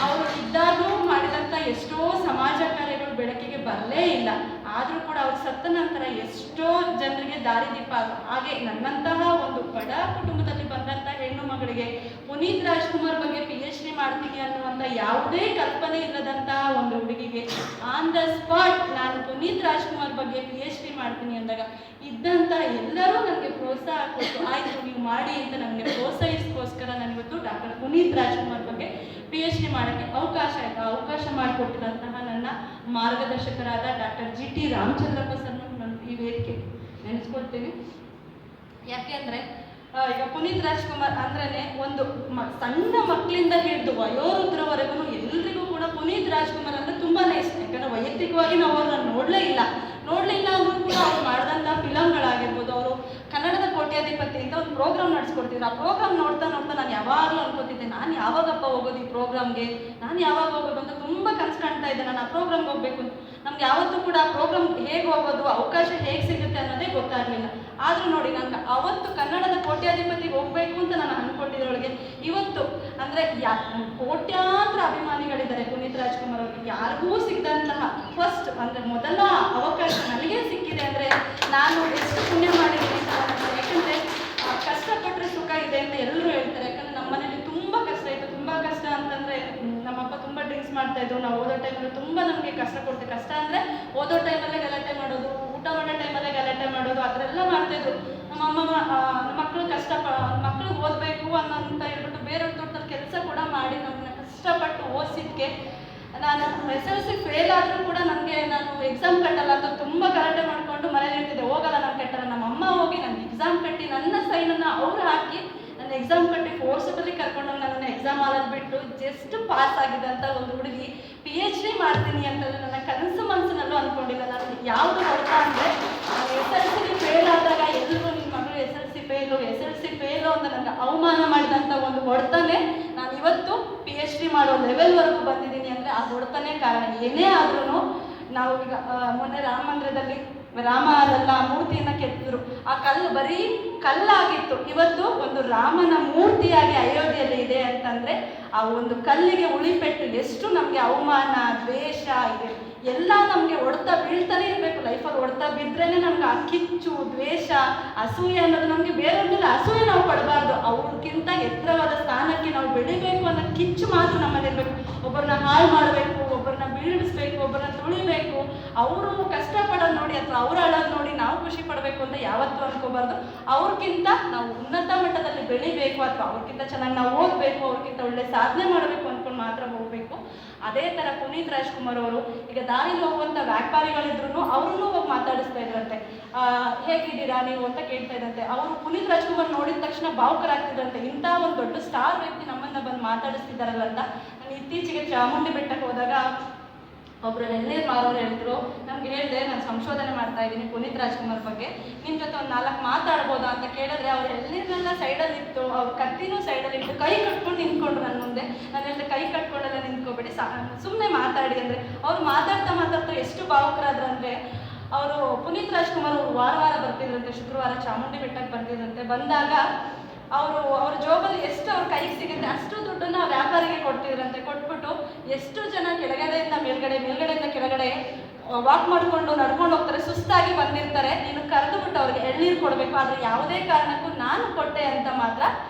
[SPEAKER 5] ಅವರು ಇದ್ದಾಗೂ ಮಾಡಿದಂಥ ಎಷ್ಟೋ ಸಮಾಜ ಕಾರ್ಯಗಳು ಬೆಳಕಿಗೆ ಬರಲೇ ಇಲ್ಲ. ಆದರೂ ಕೂಡ ಅವ್ರು ಸತ್ತ ನಂತರ ಎಷ್ಟೋ ಜನರಿಗೆ ದಾರಿದೀಪ. ಹಾಗೆ ನನ್ನಂತಹ ಒಂದು ಬಡ ಕುಟುಂಬದಲ್ಲಿ ಬಂದಂಥ ಹೆಣ್ಣು ಮಗಳಿಗೆ ಪುನೀತ್ ರಾಜ್ಕುಮಾರ್ ಬಗ್ಗೆ PhD ಮಾಡ್ತೀನಿ ಅನ್ನುವಂಥ ಯಾವುದೇ ಕಲ್ಪನೆ ಇಲ್ಲದಂತಹ ಒಂದು ಹುಡುಗಿಗೆ ಆನ್ ದ ಸ್ಪಾಟ್ ನಾನು ಪುನೀತ್ ರಾಜ್ಕುಮಾರ್ ಬಗ್ಗೆ PhD ಮಾಡ್ತೀನಿ ಅಂದಾಗ ಇದ್ದಂಥ ಎಲ್ಲರೂ ನನಗೆ ಪ್ರೋತ್ಸಾಹ ಕೊಟ್ಟು, ಆಯಿತು ನೀವು ಮಾಡಿ ಅಂತ ನನಗೆ ಪ್ರೋತ್ಸಾಹಿಸೋಸ್ಕರ ನಾನಿವತ್ತು ಡಾಕ್ಟರ್ ಪುನೀತ್ ರಾಜ್ಕುಮಾರ್ ಬಗ್ಗೆ PhD ಮಾಡೋಕ್ಕೆ ಅವಕಾಶ ಆಯಿತು. ಅವಕಾಶ ಮಾಡಿಕೊಟ್ಟಿದಂತಹ ನನ್ನ ಮಾರ್ಗದರ್ಶಕರಾದ ಡಾಕ್ಟರ್ GT ರಾಮಚಂದ್ರಪ್ಪ ಸರ್ನು ನಾನು ಈ ವೇದಿಕೆ ನೆನೆಸ್ಕೊಳ್ತೀನಿ. ಯಾಕೆಂದರೆ ಈಗ ಪುನೀತ್ ರಾಜ್ಕುಮಾರ್ ಅಂದ್ರೆ ಒಂದು ಸಣ್ಣ ಮಕ್ಕಳಿಂದ ಹಿಡಿದು ವಯೋವೃದ್ಧರವರೆಗೂ ಎಲ್ರಿಗೂ ಕೂಡ ಪುನೀತ್ ರಾಜ್ಕುಮಾರ್ ಅಂದರೆ ತುಂಬಾನೇ ಇಷ್ಟ. ಯಾಕಂದರೆ ವೈಯಕ್ತಿಕವಾಗಿ ನಾವು ಅವ್ರನ್ನ ನೋಡಲೇ ಇಲ್ಲ, ನೋಡಲಿಲ್ಲ ಅಂದ್ರೂ ಕೂಡ ಅವ್ರು ಮಾಡಿದಂಥ ಫಿಲಮ್ಗಳಾಗಿರ್ಬೋದು, ಅವರು ಕನ್ನಡದ ಕೋಟ್ಯಾಧಿಪತಿ ಅಂತ ಒಂದು ಪ್ರೋಗ್ರಾಮ್ ನಡೆಸ್ಕೊಡ್ತಿದ್ರು. ಆ ಪ್ರೋಗ್ರಾಮ್ ನೋಡ್ತಾ ನೋಡ್ತಾ ನಾನು ಯಾವಾಗಲೂ ಅನ್ಕೋತಿದ್ದೆ, ನಾನು ಯಾವಾಗಪ್ಪ ಹೋಗೋದು ಈ ಪ್ರೋಗ್ರಾಮ್ಗೆ, ನಾನು ಯಾವಾಗ ಹೋಗೋದು ಅಂತ ತುಂಬ ಕನಸು ಕಾಣ್ತಾ ಇದ್ದೆ. ನಾನು ಆ ಪ್ರೋಗ್ರಾಮ್ಗೆ ಹೋಗ್ಬೇಕು ಅಂತ. ನಮ್ಗೆ ಯಾವತ್ತೂ ಕೂಡ ಆ ಪ್ರೋಗ್ರಾಮ್ ಹೇಗೆ ಹೋಗೋದು, ಅವಕಾಶ ಹೇಗೆ ಸಿಗುತ್ತೆ ಅನ್ನೋದೇ ಗೊತ್ತಾಗಲಿಲ್ಲ. ಆದರೂ ನೋಡಿ, ನನಗೆ ಅವತ್ತು ಕನ್ನಡದ ಕೋಟ್ಯಾಧಿಪತಿಗೆ ಹೋಗಬೇಕು ಅಂತ ನಾನು ಅಂದ್ಕೊಂಡಿದ್ರೊಳಗೆ ಇವತ್ತು ಅಂದರೆ ಕೋಟ್ಯಾಂತರ ಅಭಿಮಾನಿಗಳಿದ್ದಾರೆ ಪುನೀತ್ ರಾಜ್ಕುಮಾರ್ ಅವ್ರಿಗೆ. ಯಾರಿಗೂ ಸಿಗದಂತಹ ಫಸ್ಟ್ ಅಂದರೆ ಮೊದಲ ಅವಕಾಶ ನನಗೆ ಸಿಕ್ಕಿದೆ ಅಂದರೆ ನಾನು ಎಷ್ಟು ಪುಣ್ಯ ಮಾಡಿದ್ದೀನಿ ಅಂತ ಅನಿಸ್ತದೆ. ಯಾಕಂದರೆ ಕಷ್ಟಪಟ್ಟರೆ ಸುಖ ಇದೆ ಅಂತ ಎಲ್ಲರೂ ಹೇಳ್ತಾರೆ. ಯಾಕಂದರೆ ನಮ್ಮ ಮನೇಲಿ ತುಂಬ ಕಷ್ಟ ಇತ್ತು. ತುಂಬ ಕಷ್ಟ ಅಂತಂದರೆ ನಮ್ಮಪ್ಪ ತುಂಬ ಡ್ರಿಂಕ್ಸ್ ಮಾಡ್ತಾಯಿದ್ರು. ನಾವು ಓದೋ ಟೈಮಲ್ಲಿ ತುಂಬ ನಮಗೆ ಕಷ್ಟ ಕೊಡ್ತೀವಿ. ಕಷ್ಟ ಅಂದರೆ ಓದೋ ಟೈಮಲ್ಲೇ ಗಲಾಟೆ ಮಾಡೋದು, ಊಟ ಮಾಡೋ ಟೈಮಲ್ಲೇ ಗಲಾಟೆ ಮಾಡೋದು, ಆ ಥರ ಎಲ್ಲ ಮಾಡ್ತಾಯಿದ್ರು. ನಮ್ಮಮ್ಮ ಮಕ್ಕಳು ಮಕ್ಕಳು ಓದಬೇಕು ಅಂತ ಹೇಳ್ಬಿಟ್ಟು ಬೇರೆಯವ್ರ ತೋಟದಲ್ಲಿ ಕೆಲಸ ಕೂಡ ಮಾಡಿ ನಮ್ಮನ್ನ ಕಷ್ಟಪಟ್ಟು ಓದಿಸಿದ್ಕೆ ನಾನು SLC ಫೇಲ್ ಆದರೂ ಕೂಡ ನನಗೆ ನಾನು ಎಕ್ಸಾಮ್ ಕಟ್ಟಲ್ಲ ಅಂತ ತುಂಬ ಗಲಾಟೆ ಮಾಡಿಕೊಂಡು ಮನೇಲಿ ಇರ್ತಿದ್ದೆ. ಹೋಗಲ್ಲ ನಾನು ಕಟ್ಟಲ್ಲ. ನಮ್ಮಮ್ಮ ಹೋಗಿ ನನಗೆ ಎಕ್ಸಾಮ್ ಕಟ್ಟಿ ನನ್ನ ಸೈನನ್ನು ಅವ್ರು ಹಾಕಿ ನನ್ನ ಎಕ್ಸಾಮ್ ಕಟ್ಟಿ ಫೋರ್ಸಬಲಿ ಕರ್ಕೊಂಡೋಗಿ ನನ್ನನ್ನು ಎಕ್ಸಾಮ್ ಹಾಲಲ್ಲಿ ಬಿಟ್ಟು ಜಸ್ಟ್ ಪಾಸ್ ಆಗಿದೆ ಅಂತ ಒಂದು ಹುಡುಗಿ PhD ಮಾಡ್ತೀನಿ ಅಂತಂದರೆ ನನ್ನ ಕನಸು ಮನಸ್ಸಿನಲ್ಲೂ ಅಂದ್ಕೊಂಡಿಲ್ಲ. ನಾನು ಯಾವುದು ಹೊಡ್ತಾ ಅಂದರೆ SLC ಫೇಲ್ ಆದಾಗ ಎಲ್ಲರೂ ನಿಮ್ಮ ಮಗಳು SLC ಫೇಲು ಅಂತ ನನಗೆ ಅವಮಾನ ಮಾಡಿದಂಥ ಒಂದು ಹೊಡೆತನೇ ನಾನು ಇವತ್ತು PhD ಮಾಡೋ ಲೆವೆಲ್ವರೆಗೂ ಬಂದಿದ್ದೀನಿ ಅಂದರೆ ಆ ಹೊಡೆತನೇ ಕಾರಣ. ಏನೇ ಆದ್ರೂ ನಾವು ಈಗ ಮೊನ್ನೆ ರಾಮ ಮಂದಿರದಲ್ಲಿ ರಾಮದಲ್ಲ ಮೂರ್ತಿಯನ್ನು ಕೆತ್ತಿದ್ರು. ಆ ಕಲ್ಲು ಬರೀ ಕಲ್ಲಾಗಿತ್ತು. ಇವತ್ತು ಒಂದು ರಾಮನ ಮೂರ್ತಿಯಾಗಿ ಅಯೋಧ್ಯೆಯಲ್ಲಿ ಇದೆ ಅಂತಂದರೆ ಆ ಒಂದು ಕಲ್ಲಿಗೆ ಉಳಿಪೆಟ್ಟು ಎಷ್ಟು ನಮಗೆ ಅವಮಾನ, ದ್ವೇಷ ಇದೆ ಎಲ್ಲ ನಮಗೆ ಹೊಡ್ತಾ ಬೀಳ್ತಾನೆ ಇರಬೇಕು. ಲೈಫಲ್ಲಿ ಹೊಡ್ತಾ ಬಿದ್ರೇ ನಮ್ಗೆ ಆ ಕಿಚ್ಚು, ದ್ವೇಷ, ಅಸೂಯೆ ಅನ್ನೋದು ನಮಗೆ ಬೇರೆಯವ್ರ ಮೇಲೆ ಅಸೂಯೆ ನಾವು ಪಡಬಾರ್ದು. ಅವ್ರಿಗಿಂತ ಎತ್ತರವಾದ ಸ್ಥಾನಕ್ಕೆ ನಾವು ಬೆಳಿಬೇಕು ಅನ್ನೋ ಕಿಚ್ಚು ಮಾತ್ರ ನಮ್ಮಲ್ಲಿರಬೇಕು. ಒಬ್ಬರನ್ನ ಹಾಳು ಮಾಡಬೇಕು, ಒಬ್ಬರನ್ನ ಬೀಳಿಸ್ಬೇಕು, ಒಬ್ಬರನ್ನ ತುಳಿಬೇಕು, ಅವರು ಕಷ್ಟಪಡೋದು ನೋಡಿ ಅಥವಾ ಅವ್ರು ಅಳೋದು ನೋಡಿ ನಾವು ಖುಷಿ ಪಡಬೇಕು ಅಂತ ಯಾವತ್ತೂ ಅನ್ಕೋಬಾರ್ದು. ಅವ್ರಿಗಿಂತ ನಾವು ಉನ್ನತ ಮಟ್ಟದಲ್ಲಿ ಬೆಳಿಬೇಕು ಅಥವಾ ಅವ್ರಿಗಿಂತ ಚೆನ್ನಾಗಿ ನಾವು ಓದಬೇಕು, ಅವ್ರಿಗಿಂತ ಒಳ್ಳೆ ಸಾಧನೆ ಮಾಡಬೇಕು ಅಂದ್ಕೊಂಡು ಮಾತ್ರ ಹೋಗಬೇಕು. ಅದೇ ಥರ ಪುನೀತ್ ರಾಜ್ಕುಮಾರ್ ಅವರು ಈಗ ದಾರಿಲಿ ಹೋಗುವಂಥ ವ್ಯಾಪಾರಿಗಳಿದ್ರು ಅವ್ರನ್ನೂ ಹೋಗಿ ಮಾತಾಡಿಸ್ತಾ ಇದ್ರಂತೆ. ಹೇಗಿದ್ದೀರಾ ನೀವು ಅಂತ ಕೇಳ್ತಾ ಇದ್ದಂತೆ. ಅವರು ಪುನೀತ್ ರಾಜ್ಕುಮಾರ್ ನೋಡಿದ ತಕ್ಷಣ ಭಾವುಕರಾಗ್ತಿದ್ರಂತೆ. ಇಂಥ ಒಂದು ದೊಡ್ಡ ಸ್ಟಾರ್ ವ್ಯಕ್ತಿ ನಮ್ಮನ್ನು ಬಂದು ಮಾತಾಡಿಸ್ತಿದ್ದಾರಲ್ಲ ಅಂತ. ನಾನು ಇತ್ತೀಚೆಗೆ ಚಾಮುಂಡಿ ಬೆಟ್ಟಕ್ಕೆ ಹೋದಾಗ ಒಬ್ಬರು ಎಳ್ನೀರು ಮಾರೋರು ಹೇಳಿದ್ರು. ನಮ್ಗೆ ಹೇಳಿದೆ, ನಾನು ಸಂಶೋಧನೆ ಮಾಡ್ತಾ ಇದ್ದೀನಿ ಪುನೀತ್ ರಾಜ್ಕುಮಾರ್ ಬಗ್ಗೆ, ನಿಮ್ಮ ಜೊತೆ ಒಂದು 4 ಮಾತಾಡ್ಬೋದಾ ಅಂತ ಕೇಳಿದ್ರೆ ಅವ್ರು ಎಳ್ನೀರನ್ನೆಲ್ಲ ಸೈಡಲ್ಲಿ ಇತ್ತು, ಅವ್ರ ಕತ್ತಿನೂ ಸೈಡಲ್ಲಿ ಇಟ್ಟು ಕೈ ಕಟ್ಕೊಂಡು ನಿಂತ್ಕೊಂಡ್ರು ನನ್ನ ಮುಂದೆ. ನಾನು ಹೇಳಿದೆ, ಕೈ ಕಟ್ಕೊಂಡೆಲ್ಲ ನಿಂತ್ಕೋಬೇಡಿ, ಸುಮ್ಮನೆ ಮಾತಾಡಿ ಅಂದರೆ ಅವ್ರು ಮಾತಾಡ್ತಾ ಎಷ್ಟು ಭಾವುಕರಾದ್ರು ಅಂದರೆ ಅವರು ಪುನೀತ್ ರಾಜ್ಕುಮಾರ್ ಅವರು ವಾರ ಬರ್ತಿದ್ರಂತೆ. ಶುಕ್ರವಾರ ಚಾಮುಂಡಿ ಬೆಟ್ಟಕ್ಕೆ ಬರ್ತಿದ್ರಂತೆ. ಬಂದಾಗ ಅವ್ರ ಜೋಬಲ್ಲಿ ಎಷ್ಟು ಅವ್ರ ಕೈಗೆ ಸಿಗುತ್ತೆ ಅಷ್ಟು ದುಡ್ಡನ್ನು ವ್ಯಾಪಾರಿಗೆ ಕೊಡ್ತಿದ್ರಂತೆ. ಕೊಟ್ಬಿಟ್ಟು ಎಷ್ಟು ಜನ ಕೆಳಗಡೆಯಿಂದ ಮೇಲ್ಗಡೆಯಿಂದ ಕೆಳಗಡೆ ವಾಕ್ ಮಾಡಿಕೊಂಡು ನಡ್ಕೊಂಡು ಹೋಗ್ತಾರೆ, ಸುಸ್ತಾಗಿ ಬಂದಿರ್ತಾರೆ. ನೀನು ಕರೆದುಬಿಟ್ಟು ಅವ್ರಿಗೆ ಎಳ್ನೀರು ಕೊಡಬೇಕು, ಆದರೆ ಯಾವುದೇ ಕಾರಣಕ್ಕೂ ನಾನು ಕೊಟ್ಟೆ ಅಂತ ಮಾತ್ರ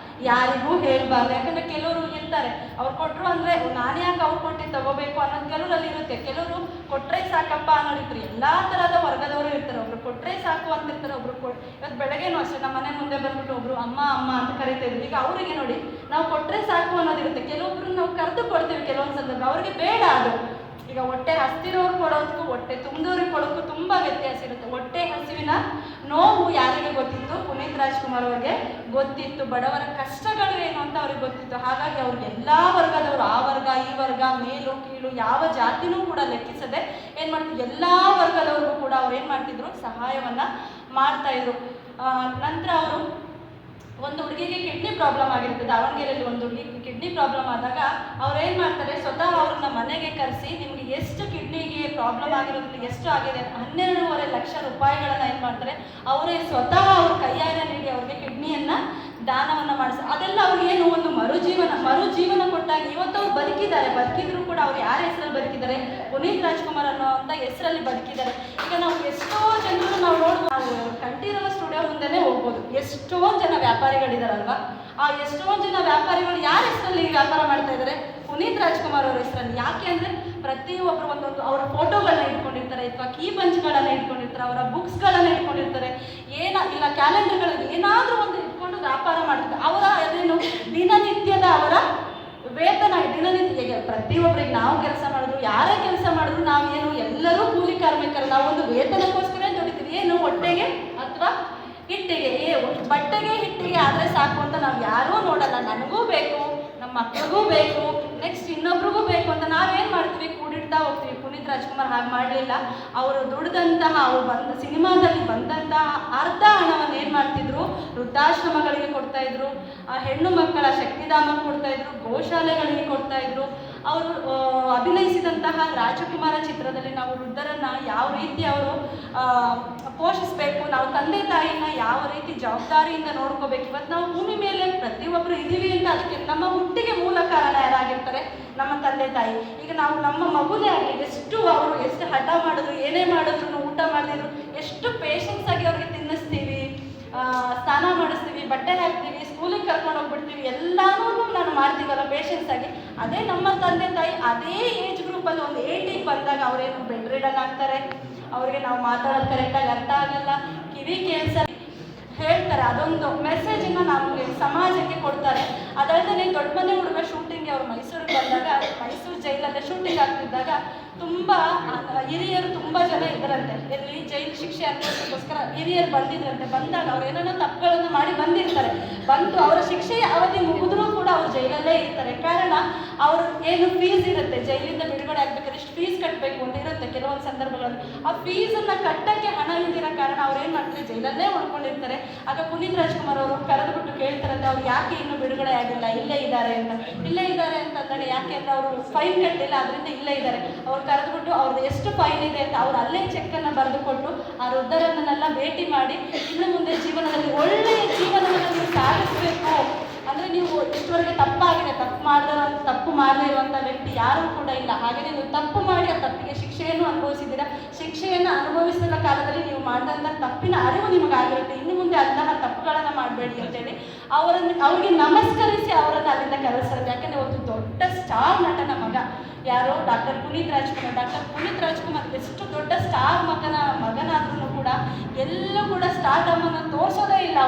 [SPEAKER 5] ಯಾರಿಗೂ ಹೇಳಬಾರ್ದು. ಯಾಕಂದರೆ ಕೆಲವರು ಇರ್ತಾರೆ, ಅವ್ರು ಕೊಟ್ಟರು ಅಂದರೆ ನಾನು ಯಾಕೆ ಅವ್ರು ಕೊಟ್ಟು ತಗೋಬೇಕು ಅನ್ನೋದು ಕೆಲವರಲ್ಲಿ ಇರುತ್ತೆ. ಕೆಲವರು ಕೊಟ್ಟರೆ ಸಾಕಪ್ಪ ಅನ್ನೋರಿರ್ತಾರೆ. ಎಲ್ಲ ಥರದ ವರ್ಗದವರು ಇರ್ತಾರೆ. ಒಬ್ರು ಕೊಟ್ಟರೆ ಸಾಕು ಅಂತಿರ್ತಾರೆ, ಒಬ್ರು ಇವತ್ತು ಬೆಳಗ್ಗೆನೂ ಅಷ್ಟೇ ನಮ್ಮ ಮನೆ ಮುಂದೆ ಬಂದ್ಬಿಟ್ಟು ಒಬ್ರು ಅಮ್ಮ ಅಂತ ಕರಿತಾ ಇದ್ರು. ಈಗ ಅವರಿಗೆ ನೋಡಿ, ನಾವು ಕೊಟ್ಟರೆ ಸಾಕು ಅನ್ನೋದಿರುತ್ತೆ. ಕೆಲವೊಬ್ರು ನಾವು ಕರೆದು ಕೊಡ್ತೀವಿ ಕೆಲವೊಂದು ಸಂದರ್ಭ, ಅವ್ರಿಗೆ ಬೇಡ ಅದು. ಈಗ ಹೊಟ್ಟೆ ಹಸ್ತಿರೋರು ಕೊಡೋದಕ್ಕೂ ಹೊಟ್ಟೆ ತುಂಬಿದವ್ರಿಗೆ ಕೊಡೋಕ್ಕೂ ತುಂಬ ವ್ಯತ್ಯಾಸ ಇರುತ್ತೆ. ಹೊಟ್ಟೆ ಹಸಿವಿನ ನೋವು ಯಾರಿಗೆ ಗೊತ್ತಿತ್ತು? ಪುನೀತ್ ರಾಜ್ಕುಮಾರ್ ಅವ್ರಿಗೆ ಗೊತ್ತಿತ್ತು. ಬಡವರ ಕಷ್ಟಗಳು ಏನು ಅಂತ ಅವ್ರಿಗೆ ಗೊತ್ತಿತ್ತು. ಹಾಗಾಗಿ ಅವ್ರಿಗೆ ಎಲ್ಲ ವರ್ಗದವರು, ಆ ವರ್ಗ ಈ ವರ್ಗ, ಮೇಲು ಕೀಳು ಯಾವ ಜಾತಿನೂ ಕೂಡ ಲೆಕ್ಕಿಸದೆ ಏನು ಮಾಡ್ತಿದ್ರು, ಎಲ್ಲ ವರ್ಗದವ್ರಿಗೂ ಕೂಡ ಅವ್ರು ಏನು ಮಾಡ್ತಿದ್ರು, ಸಹಾಯವನ್ನು ಮಾಡ್ತಾಯಿದ್ರು. ನಂತರ ಅವರು ಒಂದು ಹುಡುಗಿಗೆ ಕಿಡ್ನಿ ಪ್ರಾಬ್ಲಮ್ ಆಗಿರುತ್ತೆ. ದಾವಣಗೆರೆಯಲ್ಲಿ ಒಂದು ಹುಡುಗಿಗೆ ಕಿಡ್ನಿ ಪ್ರಾಬ್ಲಮ್ ಆದಾಗ ಅವ್ರು ಏನು ಮಾಡ್ತಾರೆ, ಸ್ವತಃ ಅವ್ರನ್ನ ಮನೆಗೆ ಕರೆಸಿ ನಿಮಗೆ ಎಷ್ಟು ಕಿಡ್ನಿಗೆ ಪ್ರಾಬ್ಲಮ್ ಆಗಿರೋದ್ರಿಂದ ಎಷ್ಟು ಆಗಿದೆ 12.5 ಲಕ್ಷ ರೂಪಾಯಿಗಳನ್ನು ಏನು ಮಾಡ್ತಾರೆ, ಅವರೇ ಸ್ವತಃ ಅವ್ರ ಕೈಯಾರೆ ನೀಡಿ ಅವ್ರಿಗೆ ಕಿಡ್ನಿಯನ್ನು ದಾನವನ್ನು ಮಾಡಿಸಿ. ಅದೆಲ್ಲ ಅವ್ರಿಗೇನು ಒಂದು ಮರುಜೀವನ ಕೊಟ್ಟಾಗ ಇವತ್ತು ಅವ್ರು ಬದುಕಿದ್ರು ಕೂಡ ಅವ್ರು ಯಾರ ಹೆಸರಲ್ಲಿ ಬದುಕಿದ್ದಾರೆ? ಪುನೀತ್ ರಾಜ್ಕುಮಾರ್ ಅನ್ನೋ ಅಂತ ಹೆಸರಲ್ಲಿ ಬದುಕಿದ್ದಾರೆ. ಈಗ ನಾವು ಎಷ್ಟೋ ಜನರು ನಾವು ನೋಡ್ಬೋದು, ಕಂಠೀರವ ಸ್ಟುಡಿಯೋ ಮುಂದೆನೇ ಹೋಗ್ಬೋದು. ಎಷ್ಟೊಂದು ಜನ ವ್ಯಾಪಾರಿಗಳಿದಾರಲ್ವ, ಆ ಎಷ್ಟೊಂದು ಜನ ವ್ಯಾಪಾರಿಗಳು ಯಾರ ಹೆಸರಲ್ಲಿ ವ್ಯಾಪಾರ ಮಾಡ್ತಾ ಇದ್ದಾರೆ? ಪುನೀತ್ ರಾಜ್ಕುಮಾರ್ ಅವ್ರ ಹೆಸರಲ್ಲಿ. ಯಾಕೆ ಅಂದರೆ ಪ್ರತಿಯೊಬ್ಬರು ಒಂದೊಂದು ಅವರ ಫೋಟೋಗಳನ್ನ ಇಟ್ಕೊಂಡಿರ್ತಾರೆ, ಅಥವಾ ಕೀ ಪಂಚ್ಗಳನ್ನು ಇಟ್ಕೊಂಡಿರ್ತಾರೆ, ಅವರ ಬುಕ್ಸ್ಗಳನ್ನು ಇಟ್ಕೊಂಡಿರ್ತಾರೆ, ಇಲ್ಲ ಕ್ಯಾಲೆಂಡರ್ಗಳಲ್ಲಿ ಏನಾದರೂ ಒಂದು ಇಟ್ಕೊಂಡು ವ್ಯಾಪಾರ ಮಾಡ್ತಾರೆ. ಅವರ ಅದೇನು ದಿನನಿತ್ಯದ ಅವರ ವೇತನ ದಿನನಿತ್ಯ. ಪ್ರತಿಯೊಬ್ಬರಿಗೆ ನಾವು ಕೆಲಸ ಮಾಡಿದ್ರು, ಯಾರೇ ಕೆಲಸ ಮಾಡಿದ್ರು ನಾವೇನು ಎಲ್ಲರೂ ಕೂಲಿ ಕಾರ್ಮಿಕರು. ನಾವೊಂದು ವೇತನಕ್ಕೋಸ್ಕರ ದುಡಿತೀವಿ. ಏನು ಹೊಟ್ಟೆಗೆ ಅಥವಾ ಹಿಟ್ಟಿಗೆ, ಬಟ್ಟೆಗೆ ಹಿಟ್ಟಿಗೆ ಆದರೆ ಸಾಕು ಅಂತ ನಾವು ಯಾರೂ ನೋಡಲ್ಲ. ನನಗೂ ಬೇಕು, ನಮ್ಮ ಮಕ್ಕಳಿಗೂ ಬೇಕು, ನೆಕ್ಸ್ಟ್ ಇನ್ನೊಬ್ರಿಗೂ ಬೇಕು ಅಂತ ನಾವೇನು ಮಾಡ್ತೀವಿ, ಕೂಡಿಡ್ತಾ ಹೇಳ್ತಾ ಹೋಗ್ತೀವಿ. ಪುನೀತ್ ರಾಜ್ಕುಮಾರ್ ಹಾಗೆ ಮಾಡಲಿಲ್ಲ. ಅವರು ದುಡಿದಂತಹ, ಅವರು ಸಿನಿಮಾದಲ್ಲಿ ಬಂದಂತಹ ಅರ್ಧ ಹಣವನ್ನು ಏನು ಮಾಡ್ತಿದ್ರು, ವೃದ್ಧಾಶ್ರಮಗಳಿಗೆ ಕೊಡ್ತಾ ಇದ್ರು, ಹೆಣ್ಣು ಮಕ್ಕಳ ಶಕ್ತಿಧಾಮಕ್ಕೆ ಕೊಡ್ತಾ ಇದ್ರು, ಗೋಶಾಲೆಗಳಿಗೆ ಕೊಡ್ತಾ ಇದ್ರು. ಅವರು ಅಭಿನಯಿಸಿದಂತಹ ರಾಜಕುಮಾರ ಚಿತ್ರದಲ್ಲಿ ನಾವು ವೃದ್ಧರನ್ನು ಯಾವ ರೀತಿ ಅವರು ಪೋಷಿಸಬೇಕು, ನಾವು ತಂದೆ ತಾಯಿನ ಯಾವ ರೀತಿ ಜವಾಬ್ದಾರಿಯಿಂದ ನೋಡ್ಕೋಬೇಕು. ಇವತ್ತು ನಾವು ಭೂಮಿ ಮೇಲೆ ಪ್ರತಿಯೊಬ್ಬರು ಇದ್ದೀವಿ ಅಂತ ಅದಕ್ಕೆ ನಮ್ಮ ಹುಟ್ಟಿಗೆ ಮೂಲ ಕಾರಣ ಯಾರಾಗಿರ್ತಾರೆ, ನಮ್ಮ ತಂದೆ ತಾಯಿ. ಈಗ ನಾವು ನಮ್ಮ ಮಗುನೇ ಆಗಲಿ, ಅವರು ಎಷ್ಟು ಹಠ ಮಾಡಿದ್ರು, ಏನೇ ಮಾಡಿದ್ರು, ಊಟ ಮಾಡಿದ್ರು, ಎಷ್ಟು ಪೇಷನ್ಸ್ ಆಗಿ ಅವ್ರಿಗೆ ತಿನ್ನಿಸ್ತೀವಿ, ಸ್ನಾನ ಮಾಡಿಸ್ತೀವಿ, ಬಟ್ಟೆ ಹಾಕ್ತೀವಿ, ಸ್ಕೂಲಿಗೆ ಕರ್ಕೊಂಡು ಹೋಗ್ಬಿಡ್ತೀವಿ, ಎಲ್ಲನೂ ನಾನು ಮಾಡ್ತೀವಲ್ಲ ಪೇಷನ್ಸ್ ಆಗಿ. ಅದೇ ನಮ್ಮ ತಂದೆ ತಾಯಿ ಅದೇ ಏಜ್ ಗ್ರೂಪಲ್ಲಿ ಒಂದು 80 ಬಂದಾಗ ಅವರೇನು ಬೆಡ್ ರಿಡನ್ ಆಗ್ತಾರೆ, ಅವ್ರಿಗೆ ನಾವು ಮಾತಾಡೋದು ಕರೆಕ್ಟಾಗಿ ಅರ್ಥ ಆಗಲ್ಲ, ಕಿವಿ ಕೇಳಿಸ ಹೇಳ್ತಾರೆ. ಅದೊಂದು ಮೆಸೇಜನ್ನು ನಮಗೆ ಸಮಾಜಕ್ಕೆ ಕೊಡ್ತಾರೆ. ಅದಲ್ಲದೆ ದೊಡ್ಡ ಮನೆ ಹುಡುಗ ಶೂಟಿಂಗ್ಗೆ ಅವರು ಮೈಸೂರಿಗೆ ಬಂದಾಗ, ಮೈಸೂರು ಜೈಲಲ್ಲೇ ಶೂಟಿಂಗ್ ಆಗ್ತಿದ್ದಾಗ ತುಂಬ ಹಿರಿಯರು ತುಂಬ ಜನ ಇದ್ದರಂತೆ. ಎಲ್ಲಿ ಜೈಲು ಶಿಕ್ಷೆ ಅನುಭವಿಸೋಕ್ಕೋಸ್ಕರ ಹಿರಿಯರು ಬಂದಿದ್ರಂತೆ. ಬಂದಾಗ ಅವ್ರು ಏನೇನೋ ತಪ್ಪುಗಳನ್ನು ಮಾಡಿ ಬಂದಿರ್ತಾರೆ. ಬಂದು ಅವರ ಶಿಕ್ಷೆಯ ಅವಧಿ ಮುಗಿದ್ರೂ ಕೂಡ ಅವ್ರು ಜೈಲಲ್ಲೇ ಇರ್ತಾರೆ. ಕಾರಣ ಅವರು ಏನು ಫೀಸ್ ಇರುತ್ತೆ, ಜೈಲಿಂದ ಬಿಡುಗಡೆ ಆಗ್ಬೇಕಾದ್ರೆ ಇಷ್ಟು ಫೀಸ್ ಕಟ್ಟಬೇಕು ಅಂತ ಇರುತ್ತೆ ಕೆಲವೊಂದು ಸಂದರ್ಭಗಳಲ್ಲಿ. ಆ ಫೀಸನ್ನು ಕಟ್ಟಕ್ಕೆ ಹಣ ಇಲ್ದಿರೋ ಕಾರಣ ಅವ್ರು ಏನು ಮಾಡ್ತಾರೆ, ಜೈಲಲ್ಲೇ ಉಳ್ಕೊಂಡಿರ್ತಾರೆ. ಆಗ ಪುನೀತ್ ರಾಜ್ಕುಮಾರ್ ಅವರು ಕರೆದುಬಿಟ್ಟು ಕೇಳ್ತಾರಂತೆ, ಅವ್ರು ಯಾಕೆ ಇನ್ನೂ ಬಿಡುಗಡೆ ಆಗಿಲ್ಲ, ಇಲ್ಲೇ ಇದ್ದಾರೆ ಅಂತ. ಇಲ್ಲೇ ಇದ್ದಾರೆ ಅಂತಂದಾಗ ಯಾಕೆ ಅಂದರೆ ಅವರು ಫೈನ್ ಕಟ್ಟಿಲ್ಲ, ಅದರಿಂದ ಇಲ್ಲೇ ಇದ್ದಾರೆ. ಅವ್ರು ಕರೆದುಬಿಟ್ಟು ಅವ್ರದ್ದು ಎಷ್ಟು ಫೈನ್ ಇದೆ ಅಂತ ಅವ್ರು ಅಲ್ಲೇ ಚೆಕ್ಕನ್ನು ಬರೆದುಕೊಟ್ಟು ಆ ವೃದ್ಧರನ್ನೆಲ್ಲ ಭೇಟಿ ಮಾಡಿ, ಇನ್ನು ಮುಂದೆ ಜೀವನದಲ್ಲಿ ಒಳ್ಳೆಯ ಜೀವನವನ್ನು ನೀವು ಸಾಗಿಸಬೇಕು ಅಂದರೆ ನೀವು ಇಷ್ಟವರೆಗೆ ತಪ್ಪಾಗಿದೆ, ತಪ್ಪು ಮಾಡದೇ ಇರುವಂಥ ವ್ಯಕ್ತಿ ಯಾರೂ ಕೂಡ ಇಲ್ಲ. ಹಾಗೆ ನೀವು ತಪ್ಪು ಮಾಡಿ ಆ ತಪ್ಪಿಗೆ ಶಿಕ್ಷೆಯನ್ನು ಅನುಭವಿಸಿದ್ದೀರಾ. ಶಿಕ್ಷೆಯನ್ನು ಅನುಭವಿಸಿದ ಕಾಲದಲ್ಲಿ ನೀವು ಮಾಡಿದಂಥ ತಪ್ಪಿನ ಅರಿವು ನಿಮಗಾಗಿರುತ್ತೆ. ಇನ್ನು ಮುಂದೆ ಅಂತಹ ತಪ್ಪುಗಳನ್ನು ಮಾಡಬೇಡಿ ಅಂತೇಳಿ ಅವ್ರಿಗೆ ನಮಸ್ಕರಿಸಿ ಅವರನ್ನು ಅಲ್ಲಿಂದ ಕರೆಸ್ತಾರೆ. ಯಾಕೆಂದರೆ ಒಂದು ದೊಡ್ಡ ಸ್ಟಾರ್ ನಟನ ಮಗ ಯಾರೋ ಡಾಕ್ಟರ್ ಪುನೀತ್ ರಾಜ್ಕುಮಾರ್ ಎಷ್ಟು ದೊಡ್ಡ ಸ್ಟಾರ್ ಮಗನಾದ್ರೂ ಕೂಡ ಎಲ್ಲೂ ಕೂಡ ಸ್ಟಾರ್ಡಮ್ಮನ್ನು ತೋರಿಸೋದೇ ಇಲ್ಲ.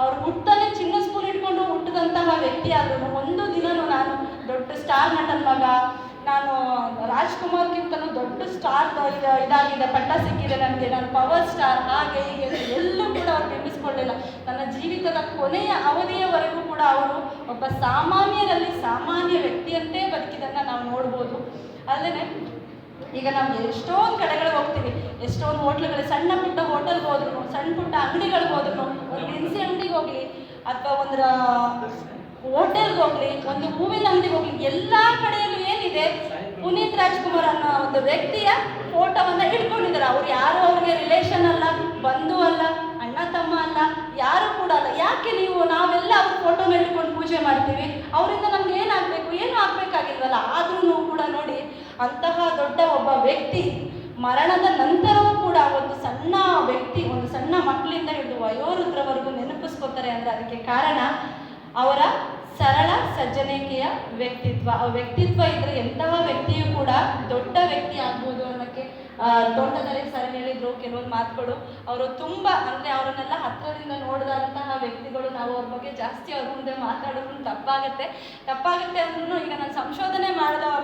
[SPEAKER 5] ಅವ್ರು ಹುಟ್ಟನೇ ಚಿನ್ನ ಸ್ಪೂನ್ ಇಟ್ಕೊಂಡು ಹುಟ್ಟಿದಂತಹ ವ್ಯಕ್ತಿ ಆದ್ರೂ ಒಂದು ದಿನನೂ ನಾನು ದೊಡ್ಡ ಸ್ಟಾರ್ ನಟನ ಮಗ, ನಾನು ರಾಜ್ಕುಮಾರ್ಗಿಂತಲೂ ದೊಡ್ಡ ಸ್ಟಾರ್ ಇದಾಗಿದೆ, ಪಟ್ಟ ಸಿಕ್ಕಿದೆ ನನಗೆ, ನಾನು ಪವರ್ ಸ್ಟಾರ್, ಹಾಗೆ ಹೀಗೆ ಎಲ್ಲೂ ಕೂಡ ಅವ್ರು ಬಿಂಬಿಸ್ಕೊಳ್ಳಿಲ್ಲ. ನನ್ನ ಜೀವಿತದ ಕೊನೆಯ ಅವಧಿಯವರೆಗೂ ಕೂಡ ಅವರು ಒಬ್ಬ ಸಾಮಾನ್ಯರಲ್ಲಿ ಸಾಮಾನ್ಯ ವ್ಯಕ್ತಿಯಂತೆ ಬದುಕಿದ್ದನ್ನು ನಾವು ನೋಡ್ಬೋದು. ಅಲ್ಲದೆ ಈಗ ನಾವು ಎಷ್ಟೊಂದು ಕಡೆಗಳಿಗೆ ಹೋಗ್ತೀವಿ, ಎಷ್ಟೊಂದು ಹೋಟ್ಲುಗಳು, ಸಣ್ಣ ಪುಟ್ಟ ಹೋಟೆಲ್ಗೆ ಹೋದ್ರು, ಸಣ್ಣ ಪುಟ್ಟ ಅಂಗಡಿಗಳಿಗೆ ಹೋದ್ರು, ಒಂದು ದಿನಸಿ ಅಂಗಡಿಗೆ ಹೋಗಲಿ ಅಥವಾ ಒಂದು ಹೋಟೆಲ್ಗೆ ಹೋಗಲಿ, ಒಂದು ಹೂವಿನ ಅಂಗಡಿಗೆ ಹೋಗಲಿ, ಎಲ್ಲ ಕಡೆಯಲ್ಲೂ ಏನಿದೆ, ಪುನೀತ್ ರಾಜ್ಕುಮಾರ್ ಅನ್ನೋ ಒಂದು ವ್ಯಕ್ತಿಯ ಫೋಟೋವನ್ನು ಇಟ್ಕೊಂಡಿದ್ದಾರೆ. ಅವ್ರು ಯಾರು ಅವ್ರಿಗೆ ರಿಲೇಷನ್ ಅಲ್ಲ, ಬಂಧು ಅಲ್ಲ, ಅಣ್ಣ ತಮ್ಮ ಅಲ್ಲ, ಯಾರು ಕೂಡ ಅಲ್ಲ. ಯಾಕೆ ನಾವೆಲ್ಲ ಅವ್ರ ಫೋಟೋನ ಇಟ್ಕೊಂಡು ಪೂಜೆ ಮಾಡ್ತೀವಿ? ಅವರಿಂದ ನಮ್ಗೆ ಏನಾಗಬೇಕು, ಏನೂ ಆಗಬೇಕಾಗಿಲ್ವಲ್ಲ. ಆದ್ರೂ ಕೂಡ ನೋಡಿ, ಅಂತಹ ದೊಡ್ಡ ಒಬ್ಬ ವ್ಯಕ್ತಿ ಮರಣದ ನಂತರವೂ ಕೂಡ ಒಂದು ಸಣ್ಣ ವ್ಯಕ್ತಿ, ಒಂದು ಸಣ್ಣ ಮಕ್ಕಳಿಂದ ಹಿಡಿದು ವಯೋವೃದ್ಧರವರೆಗೂ ನೆನಪಿಸ್ಕೋತಾರೆ ಅಂದರೆ ಅದಕ್ಕೆ ಕಾರಣ ಅವರ ಸರಳ ಸಜ್ಜನಿಕೆಯ ವ್ಯಕ್ತಿತ್ವ. ಆ ವ್ಯಕ್ತಿತ್ವ ಇದ್ದರೆ ಎಂತಹ ವ್ಯಕ್ತಿಯೂ ಕೂಡ ದೊಡ್ಡ ವ್ಯಕ್ತಿ ಆಗ್ಬೋದು ಅನ್ನೋಕ್ಕೆ ತೋಟದಲ್ಲಿ ಸರ್ ಹೇಳಿದ್ರು ಕೆಲವೊಂದು ಮಾತುಗಳು. ಅವರು ತುಂಬ ಅಂದರೆ ಅವರನ್ನೆಲ್ಲ ಹತ್ತಿರದಿಂದ ನೋಡಿದಂತಹ ವ್ಯಕ್ತಿಗಳು. ನಾವು ಅವ್ರ ಬಗ್ಗೆ ಜಾಸ್ತಿ ಅವ್ರ ಮುಂದೆ ಮಾತಾಡೋದು ತಪ್ಪಾಗುತ್ತೆ ಅಂದ್ರೂ ಈಗ ನಾನು ಸಂಶೋಧನೆ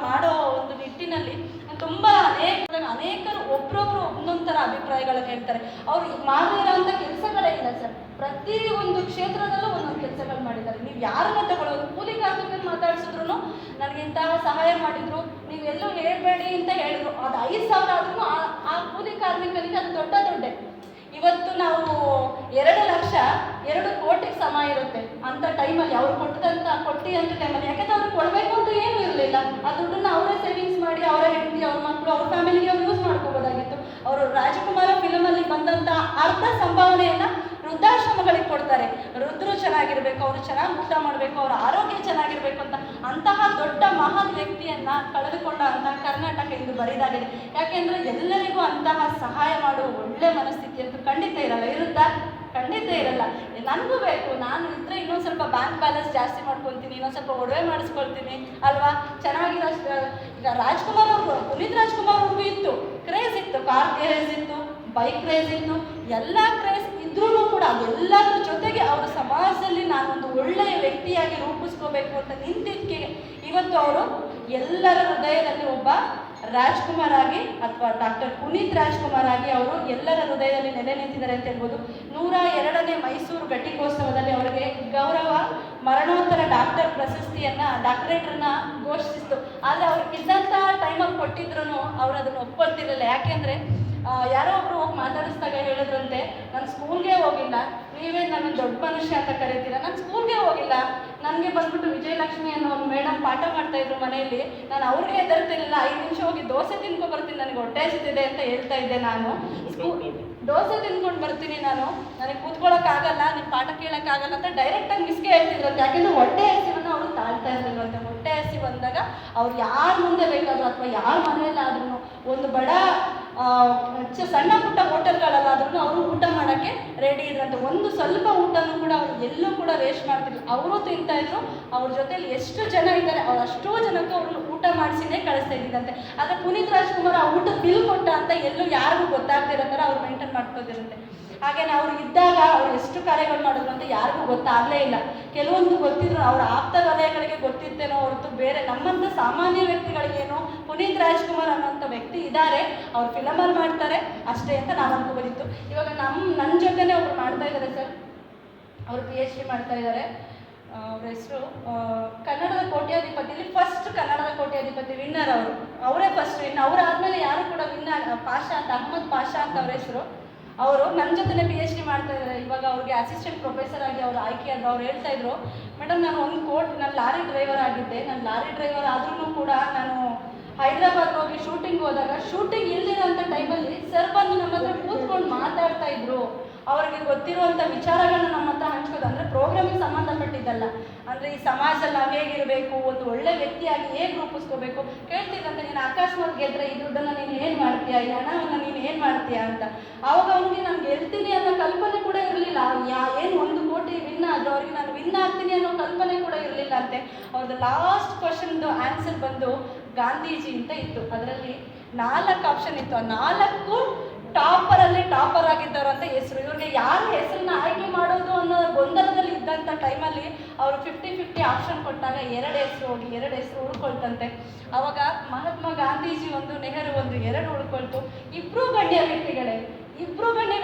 [SPEAKER 5] ಮಾಡೋ ಒಂದು ನಿಟ್ಟಿನಲ್ಲಿ ತುಂಬ ಅನೇಕರು ಒಬ್ಬರೊಬ್ಬರು ಒಂದೊಂದು ಥರ ಅಭಿಪ್ರಾಯಗಳನ್ನು ಹೇಳ್ತಾರೆ. ಅವ್ರು ಮಾಡಿರೋಂಥ ಕೆಲಸಗಳೇ ಇಲ್ಲ ಸರ್. ಪ್ರತಿ ಒಂದು ಕ್ಷೇತ್ರದಲ್ಲೂ ಒಂದೊಂದು ಕೆಲಸಗಳು ಮಾಡಿದ್ದಾರೆ. ನೀವು ಯಾರನ್ನ ತಗೊಳ್ಳೋದು, ಕೂಲಿ ಕಾರ್ಮಿಕರನ್ನು ಮಾತಾಡ್ಸಿದ್ರು ನನಗೆ ಇಂತಹ ಸಹಾಯ ಮಾಡಿದ್ರು, ನೀವೆಲ್ಲೂ ಹೇಳ್ಬೇಡಿ ಅಂತ ಹೇಳಿದ್ರು. ಅದು 5,000 ಆದ್ರೂ ಆ ಕೂಲಿ ಕಾರ್ಮಿಕರಿಗೆ ಅದು ದೊಡ್ಡ ದುಡ್ಡೆ. ಇವತ್ತು ನಾವು 2 ಲಕ್ಷ 2 ಕೋಟಿಗೆ ಸಮ ಇರುತ್ತೆ ಅಂಥ ಟೈಮಲ್ಲಿ ಅವ್ರು ಕೊಟ್ಟಿ ಅಂತ ಟೈಮಲ್ಲಿ. ಯಾಕೆಂದ್ರೆ ಅವ್ರಿಗೆ ಕೊಡಬೇಕು ಅಂತ ಏನೂ ಇರಲಿಲ್ಲ. ಆ ದುಡ್ಡನ್ನು ಅವರೇ ಸೇವಿಂಗ್ಸ್ ಮಾಡಿ ಅವರ ಹೆಂಡತಿ, ಅವ್ರ ಮಕ್ಕಳು, ಅವ್ರ ಫ್ಯಾಮಿಲಿಗೆ ಅವ್ರು ಯೂಸ್ ಮಾಡ್ಕೋಬೋದಾಗಿತ್ತು. ಅವರು ರಾಜಕುಮಾರ ಫಿಲಮಲ್ಲಿ ಬಂದಂಥ ಅರ್ಧ ಸಂಭಾವನೆಯನ್ನು ವೃದ್ಧಾಶ್ರಮಗಳಿಗೆ ಕೊಡ್ತಾರೆ. ವೃದ್ಧರು ಚೆನ್ನಾಗಿರ್ಬೇಕು, ಅವರು ಚೆನ್ನಾಗಿ ಊಟ ಮಾಡಬೇಕು, ಅವರ ಆರೋಗ್ಯ ಚೆನ್ನಾಗಿರ್ಬೇಕು ಅಂತ. ಅಂತಹ ದೊಡ್ಡ ಮಹಾನ್ ವ್ಯಕ್ತಿಯನ್ನು ಕಳೆದುಕೊಂಡ ಅಂತಹ ಕರ್ನಾಟಕ ಇಂದು ಬರಿದಾಗಿದೆ. ಯಾಕೆಂದರೆ ಎಲ್ಲರಿಗೂ ಅಂತಹ ಸಹಾಯ ಮಾಡುವ ಒಳ್ಳೆ ಮನಸ್ಥಿತಿ ಅಂತೂ ಖಂಡಿತ ಇರಲ್ಲ. ಇರುತ್ತಾ? ಖಂಡಿತ ಇರಲ್ಲ. ನನಗೂ ಬೇಕು, ನಾನು ಇದ್ದರೆ ಇನ್ನೊಂದು ಸ್ವಲ್ಪ ಬ್ಯಾಂಕ್ ಬ್ಯಾಲೆನ್ಸ್ ಜಾಸ್ತಿ ಮಾಡ್ಕೊತೀನಿ, ಇನ್ನೊಂದು ಸ್ವಲ್ಪ ಒಡವೆ ಮಾಡಿಸ್ಕೊಳ್ತೀನಿ ಅಲ್ವಾ, ಚೆನ್ನಾಗಿರೋ. ಈಗ ಪುನೀತ್ ರಾಜ್ಕುಮಾರ್ ಅವ್ರಿಗೂ ಇತ್ತು, ಕ್ರೇಜ್ ಇತ್ತು, ಕಾರ್ ಕ್ರೇಜ್ ಇತ್ತು, ಬೈಕ್ ಕ್ರೇಜ್ ಇತ್ತು, ಎಲ್ಲ ಕ್ರೇಜ್ ಇದ್ರೂ ಕೂಡ ಎಲ್ಲದರ ಜೊತೆಗೆ ಅವರು ಸಮಾಜದಲ್ಲಿ ನಾನೊಂದು ಒಳ್ಳೆಯ ವ್ಯಕ್ತಿಯಾಗಿ ರೂಪಿಸ್ಕೋಬೇಕು ಅಂತ ನಿಂತಿದ್ದಕ್ಕೆ ಇವತ್ತು ಅವರು ಎಲ್ಲರ ಹೃದಯದಲ್ಲಿ ಒಬ್ಬ ರಾಜ್ಕುಮಾರ್ ಆಗಿ ಅಥವಾ ಡಾಕ್ಟರ್ ಪುನೀತ್ ರಾಜ್ಕುಮಾರ್ ಆಗಿ ಅವರು ಎಲ್ಲರ ಹೃದಯದಲ್ಲಿ ನೆಲೆ ನಿಂತಿದ್ದಾರೆ ಅಂತ ಹೇಳ್ಬೋದು. 102ನೇ ಮೈಸೂರು ಘಟಿಕೋತ್ಸವದಲ್ಲಿ ಅವರಿಗೆ ಗೌರವ ಮರಣೋತ್ತರ ಡಾಕ್ಟರ್ ಪ್ರಶಸ್ತಿಯನ್ನು ಡಾಕ್ಟರೇಟನ್ನು ಘೋಷಿಸಿತು. ಆದರೆ ಅವ್ರಿಗೆ ಇದ್ದಂಥ ಟೈಮಲ್ಲಿ ಕೊಟ್ಟಿದ್ರು ಅವ್ರು ಅದನ್ನು ಒಪ್ಕೊಳ್ತಿರಲಿಲ್ಲ. ಯಾಕೆಂದರೆ ಯಾರೋ ಒಬ್ರು ಹೋಗಿ ಮಾತಾಡಿಸಿದಾಗ ಹೇಳಿದ್ರಂತೆ, ನಾನು ಸ್ಕೂಲ್ಗೆ ಹೋಗಿಲ್ಲ, ನೀವೇ ನನ್ನ ದೊಡ್ಡ ಮನುಷ್ಯ ಅಂತ ಕರೀತೀರ, ನಾನು ಸ್ಕೂಲ್ಗೆ ಹೋಗಿಲ್ಲ, ನನಗೆ ಬಂದ್ಬಿಟ್ಟು ವಿಜಯಲಕ್ಷ್ಮಿ ಅನ್ನೋ ಒಂದು ಮೇಡಮ್ ಪಾಠ ಮಾಡ್ತಾಯಿದ್ರು ಮನೆಯಲ್ಲಿ, ನಾನು ಅವ್ರಿಗೆ ಹೆದರ್ತಿರ್ಲಿಲ್ಲ, 5 ನಿಮಿಷ ಹೋಗಿ ದೋಸೆ ತಿನ್ಕೊಂಡು ಬರ್ತೀನಿ, ನನಗೆ ಹೊಟ್ಟೆ ಹಸಿತಿದೆ ಅಂತ ಹೇಳ್ತಾ ಇದ್ದೆ. ನಾನು ದೋಸೆ ತಿನ್ಕೊಂಡು ಬರ್ತೀನಿ, ನನಗೆ ಕೂತ್ಕೊಳ್ಳೋಕ್ಕಾಗಲ್ಲ, ನಿಮ್ಮ ಪಾಠ ಕೇಳೋಕ್ಕಾಗಲ್ಲ ಅಂತ ಡೈರೆಕ್ಟಾಗಿ ಮಿಸ್ಗೆ ಹೇಳ್ತಿದ್ರಂತೆ. ಯಾಕೆಂದರೆ ಹೊಟ್ಟೆ ಹಸಿವನ್ನು ಅವರು ತಾಳ್ತಾ ಇರಲಿಲ್ವಂತೆ. ಹೊಟ್ಟೆ ಹಸಿ ಬಂದಾಗ ಅವ್ರು ಯಾರ ಮುಂದೆ ಬೇಕಾದರೂ ಅಥವಾ ಯಾರ ಮನೆಯಲ್ಲಾದ್ರೂ ಒಂದು ಬಡ ಸಣ್ಣ ಪುಟ್ಟ ಹೋಟೆಲ್ಗಳಲ್ಲಾದ್ರೂ ಅವರು ಊಟ ಮಾಡೋಕ್ಕೆ ರೆಡಿ ಇದ್ರಂತೆ. ಒಂದು ಸ್ವಲ್ಪ ಊಟನೂ ಕೂಡ ಅವರು ಎಲ್ಲೂ ಕೂಡ ವೇಸ್ಟ್ ಮಾಡ್ತಿದ್ರು. ಅವರು ತಿಂತಾಯಿದ್ರು, ಅವ್ರ ಜೊತೆಲಿ ಎಷ್ಟು ಜನ ಇದ್ದಾರೆ ಅವ್ರು ಅಷ್ಟೋ ಜನಕ್ಕೆ ಅವ್ರನ್ನ ಊಟ ಮಾಡಿಸಿನೇ ಕಳಿಸ್ತಾ ಇದ್ದಂತೆ. ಆದರೆ ಪುನೀತ್ ರಾಜ್ಕುಮಾರ್ ಆ ಊಟದ ಬಿಲ್ ಕೊಟ್ಟ ಅಂತ ಎಲ್ಲೂ ಯಾರಿಗೂ ಗೊತ್ತಾಗದಿರೋ ಥರ ಅವ್ರು ಮೇಂಟೈನ್ ಮಾಡ್ಕೋದಿರುತ್ತೆ. ಹಾಗೆಯೇ ಅವ್ರು ಇದ್ದಾಗ ಅವ್ರು ಎಷ್ಟು ಕಾರ್ಯಗಳು ಮಾಡಿದ್ರು ಅಂತ ಯಾರಿಗೂ ಗೊತ್ತಾಗಲೇ ಇಲ್ಲ. ಕೆಲವೊಂದು ಗೊತ್ತಿದ್ರು, ಅವ್ರ ಆಪ್ತ ವಲಯಗಳಿಗೆ ಗೊತ್ತಿತ್ತೇನೋ ಹೊರತು ಬೇರೆ ನಮ್ಮಂಥ ಸಾಮಾನ್ಯ ವ್ಯಕ್ತಿಗಳಿಗೇನೋ ಪುನೀತ್ ರಾಜ್ಕುಮಾರ್ ಅನ್ನೋಂಥ ವ್ಯಕ್ತಿ ಇದ್ದಾರೆ, ಅವ್ರು ಫಿಲಮಲ್ಲಿ ಮಾಡ್ತಾರೆ ಅಷ್ಟೇ ಅಂತ ನಾವು ಅನ್ಕೋಬೋದಿತ್ತು. ಇವಾಗ ನನ್ನ ಜೊತೆನೇ ಒಬ್ರು ಮಾಡ್ತಾ ಇದ್ದಾರೆ ಸರ್, ಅವರು PhD ಮಾಡ್ತಾ ಇದ್ದಾರೆ. ಅವ್ರ ಹೆಸರು ಕನ್ನಡದ ಕೋಟ್ಯಾಧಿಪತಿಯಲ್ಲಿ ಫಸ್ಟ್ ಕನ್ನಡದ ಕೋಟ್ಯಾಧಿಪತಿ ವಿನ್ನರ್ ಅವರು, ಅವರೇ ಫಸ್ಟ್ ವಿನ್. ಅವರಾದ್ಮೇಲೆ ಯಾರು ಕೂಡ ವಿನ್ನರ್ ಪಾಷಾ ಅಂತ, ಅಹಮದ್ ಪಾಷಾ ಅಂತ ಅವ್ರ ಹೆಸರು. ಅವರು ನನ್ನ ಜೊತೆನೇ PhD ಮಾಡ್ತಾ ಇದ್ದಾರೆ. ಇವಾಗ ಅವ್ರಿಗೆ ಅಸಿಸ್ಟೆಂಟ್ ಪ್ರೊಫೆಸರ್ ಆಗಿ ಅವರು ಆಯ್ಕೆ ಆದರು. ಅವ್ರು ಹೇಳ್ತಾ ಇದ್ರು, ಮೇಡಮ್ ನಾನು ನಾನು ಲಾರಿ ಡ್ರೈವರ್ ಆಗಿದ್ದೆ, ನಾನು ಲಾರಿ ಡ್ರೈವರ್ ಆದ್ರೂ ಕೂಡ ನಾನು ಹೈದ್ರಾಬಾದ್ ಹೋಗಿ ಶೂಟಿಂಗ್ ಹೋದಾಗ ಶೂಟಿಂಗ್ ಇಲ್ದಿರೋಂಥ ಟೈಮಲ್ಲಿ ಸರ್ ಬಂದು ನಮ್ಮ ಹತ್ರ ಕೂತ್ಕೊಂಡು ಮಾತಾಡ್ತಾ ಇದ್ರು. ಅವ್ರಿಗೆ ಗೊತ್ತಿರುವಂಥ ವಿಚಾರಗಳನ್ನ ನಮ್ಮ ಹತ್ರ ಹಂಚ್ಕೋದು, ಅಂದರೆ ಪ್ರೋಗ್ರಾಮಿಗೆ ಸಂಬಂಧಪಟ್ಟಿದ್ದಲ್ಲ, ಅಂದರೆ ಈ ಸಮಾಜದಲ್ಲಿ ನಾವು ಹೇಗಿರಬೇಕು, ಒಂದು ಒಳ್ಳೆ ವ್ಯಕ್ತಿಯಾಗಿ ಹೇಗೆ ರೂಪಿಸ್ಕೋಬೇಕು ಕೇಳ್ತಿದ್ದಂತೆ. ನೀನು ಅಕಸ್ಮಾತ್ ಗೆದ್ರೆ ಈ ದುಡ್ಡನ್ನು ನೀನು ಏನು ಮಾಡ್ತೀಯಾ, ಈ ಹಣವನ್ನು ನೀನು ಏನು ಮಾಡ್ತೀಯಾ ಅಂತ. ಆವಾಗ ಅವ್ರಿಗೆ ನಾನು ಗೆಲ್ತೀನಿ ಅನ್ನೋ ಕಲ್ಪನೆ ಕೂಡ ಇರಲಿಲ್ಲ. ಏನು 1 ಕೋಟಿ ವಿನ್ ಆದರೂ ಅವ್ರಿಗೆ ನಾನು ವಿನ್ ಆಗ್ತೀನಿ ಅನ್ನೋ ಕಲ್ಪನೆ ಕೂಡ ಇರಲಿಲ್ಲ ಅಂತೆ. ಅವ್ರದ್ದು ಲಾಸ್ಟ್ ಕ್ವಶನ್ದು ಆನ್ಸರ್ ಬಂದು ಗಾಂಧೀಜಿ ಅಂತ ಇತ್ತು. ಅದರಲ್ಲಿ 4 ಆಪ್ಷನ್ ಇತ್ತು. ಆ 4 ಟಾಪರ್ ಆಗಿದ್ದವರು ಅಂತ ಹೆಸರು. ಇವ್ರಿಗೆ ಯಾರು ಹೆಸರನ್ನ ಆಯ್ಕೆ ಮಾಡೋದು ಅನ್ನೋ ಗೊಂದಲದಲ್ಲಿ ಇದ್ದಂಥ ಟೈಮಲ್ಲಿ ಅವರು 50-50 ಆಪ್ಷನ್ ಕೊಟ್ಟಾಗ 2 ಹೆಸರು ಹೋಗಿ 2 ಹೆಸರು ಉಳ್ಕೊಳ್ತಂತೆ. ಅವಾಗ ಮಹಾತ್ಮ ಗಾಂಧೀಜಿ ಒಂದು, ನೆಹರು ಒಂದು, 2 ಉಳ್ಕೊಳ್ತು. ಇಬ್ಬರು ಗಣ್ಯ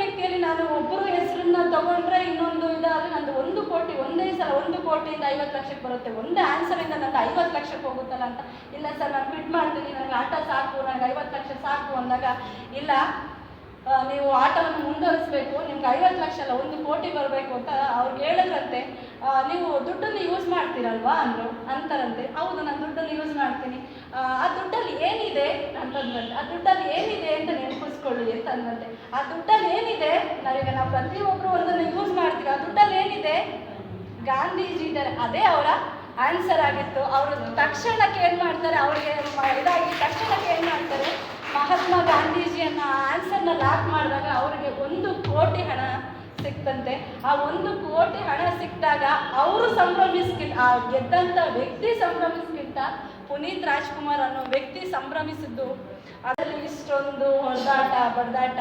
[SPEAKER 5] ವ್ಯಕ್ತಿಯಲ್ಲಿ ನಾನು ಒಬ್ಬರು ಹೆಸರನ್ನ ತಗೊಂಡ್ರೆ ಇನ್ನೊಂದು ಇದಾದರೆ ನಂದು 1 ಕೋಟಿ ಒಂದೇ ಸಲ 1 ಕೋಟಿಯಿಂದ 50 ಲಕ್ಷಕ್ಕೆ ಬರುತ್ತೆ, ಒಂದೇ ಆನ್ಸರಿಂದ ನಂದು 50 ಲಕ್ಷಕ್ಕೆ ಹೋಗುತ್ತಲ್ಲ ಅಂತ. ಇಲ್ಲ ಸರ್ ನಾನು ಕ್ವಿಟ್ ಮಾಡ್ತೀನಿ, ನನಗೆ ಆಟ ಸಾಕು, ನನಗೆ 50 ಲಕ್ಷ ಸಾಕು ಅಂದಾಗ, ಇಲ್ಲ ನೀವು ಆಟವನ್ನು ಮುಂದುವರಿಸಬೇಕು, ನಿಮ್ಗೆ 50 ಲಕ್ಷ ಅಲ್ಲ 1 ಕೋಟಿ ಬರಬೇಕು ಅಂತ ಅವ್ರಿಗೆ ಹೇಳಿದ್ರಂತೆ. ನೀವು ದುಡ್ಡನ್ನು ಯೂಸ್ ಮಾಡ್ತೀರಲ್ವಾ ಅಂತಾರಂತೆ. ಹೌದು, ನಾನು ದುಡ್ಡನ್ನು ಯೂಸ್ ಮಾಡ್ತೀನಿ. ಆ ದುಡ್ಡಲ್ಲಿ ಏನಿದೆ ಅಂತಂದ್ರಂತೆ. ಆ ದುಡ್ಡಲ್ಲಿ ಏನಿದೆ ಅಂತ ನೆನಪಿಸ್ಕೊಳ್ಳಿ ಅಂತ ಅಂದ್ರಂತೆ. ಆ ದುಡ್ಡಲ್ಲಿ ಏನಿದೆ, ನಾವು ಪ್ರತಿಯೊಬ್ಬರು ಒಂದನ್ನು ಯೂಸ್ ಮಾಡ್ತೀವಿ, ಆ ದುಡ್ಡಲ್ಲಿ ಏನಿದೆ, ಗಾಂಧೀಜಿ ಇದ್ದಾರೆ, ಅದೇ ಅವರ ಆನ್ಸರ್ ಆಗಿತ್ತು. ಅವರು ತಕ್ಷಣಕ್ಕೆ ಏನು ಮಾಡ್ತಾರೆ, ಅವ್ರಿಗೆ ಇದಾಗಿ ತಕ್ಷಣಕ್ಕೆ ಏನು ಮಾಡ್ತಾರೆ, ಮಹಾತ್ಮ ಗಾಂಧೀಜಿಯನ್ನ ಆನ್ಸರ್ನ ಲಾಕ್ ಮಾಡಿದಾಗ ಅವರಿಗೆ 1 ಕೋಟಿ ಹಣ ಸಿಕ್ತಂತೆ. ಆ 1 ಕೋಟಿ ಹಣ ಸಿಕ್ಕಿದಾಗ ಅವರು ಆ ಗೆದ್ದಂಥ ವ್ಯಕ್ತಿ ಸಂಭ್ರಮಿಸ್ಕಿಂತ ಪುನೀತ್ ರಾಜ್ಕುಮಾರ್ ಅನ್ನೋ ವ್ಯಕ್ತಿ ಸಂಭ್ರಮಿಸಿದ್ದು. ಅದರಲ್ಲಿ ಇಷ್ಟೊಂದು ಹೊಡೆದಾಟ ಬಡದಾಟ,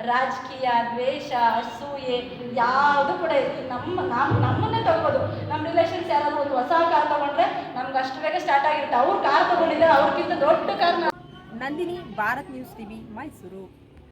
[SPEAKER 5] ರಾಜಕೀಯ ದ್ವೇಷ, ಅಸೂಯೆ ಯಾವುದು ಕೂಡ ನಮ್ಮನ್ನೇ ತಗೋದು. ನಮ್ಮ ರಿಲೇಷನ್ಸ್ ಯಾರಾದರೂ ಒಂದು ಹೊಸ ಕಾರ್ ತಗೊಂಡ್ರೆ ನಮ್ಗೆ ಅಷ್ಟು ಬೇಗ ಸ್ಟಾರ್ಟ್ ಆಗಿರುತ್ತೆ. ಅವ್ರು ಕಾರ್ ತಗೊಂಡಿದ್ದಾರೆ, ಅವ್ರಿಗಿಂತ ದೊಡ್ಡ car.
[SPEAKER 6] Nandini, Bharat news TV, Mysuru.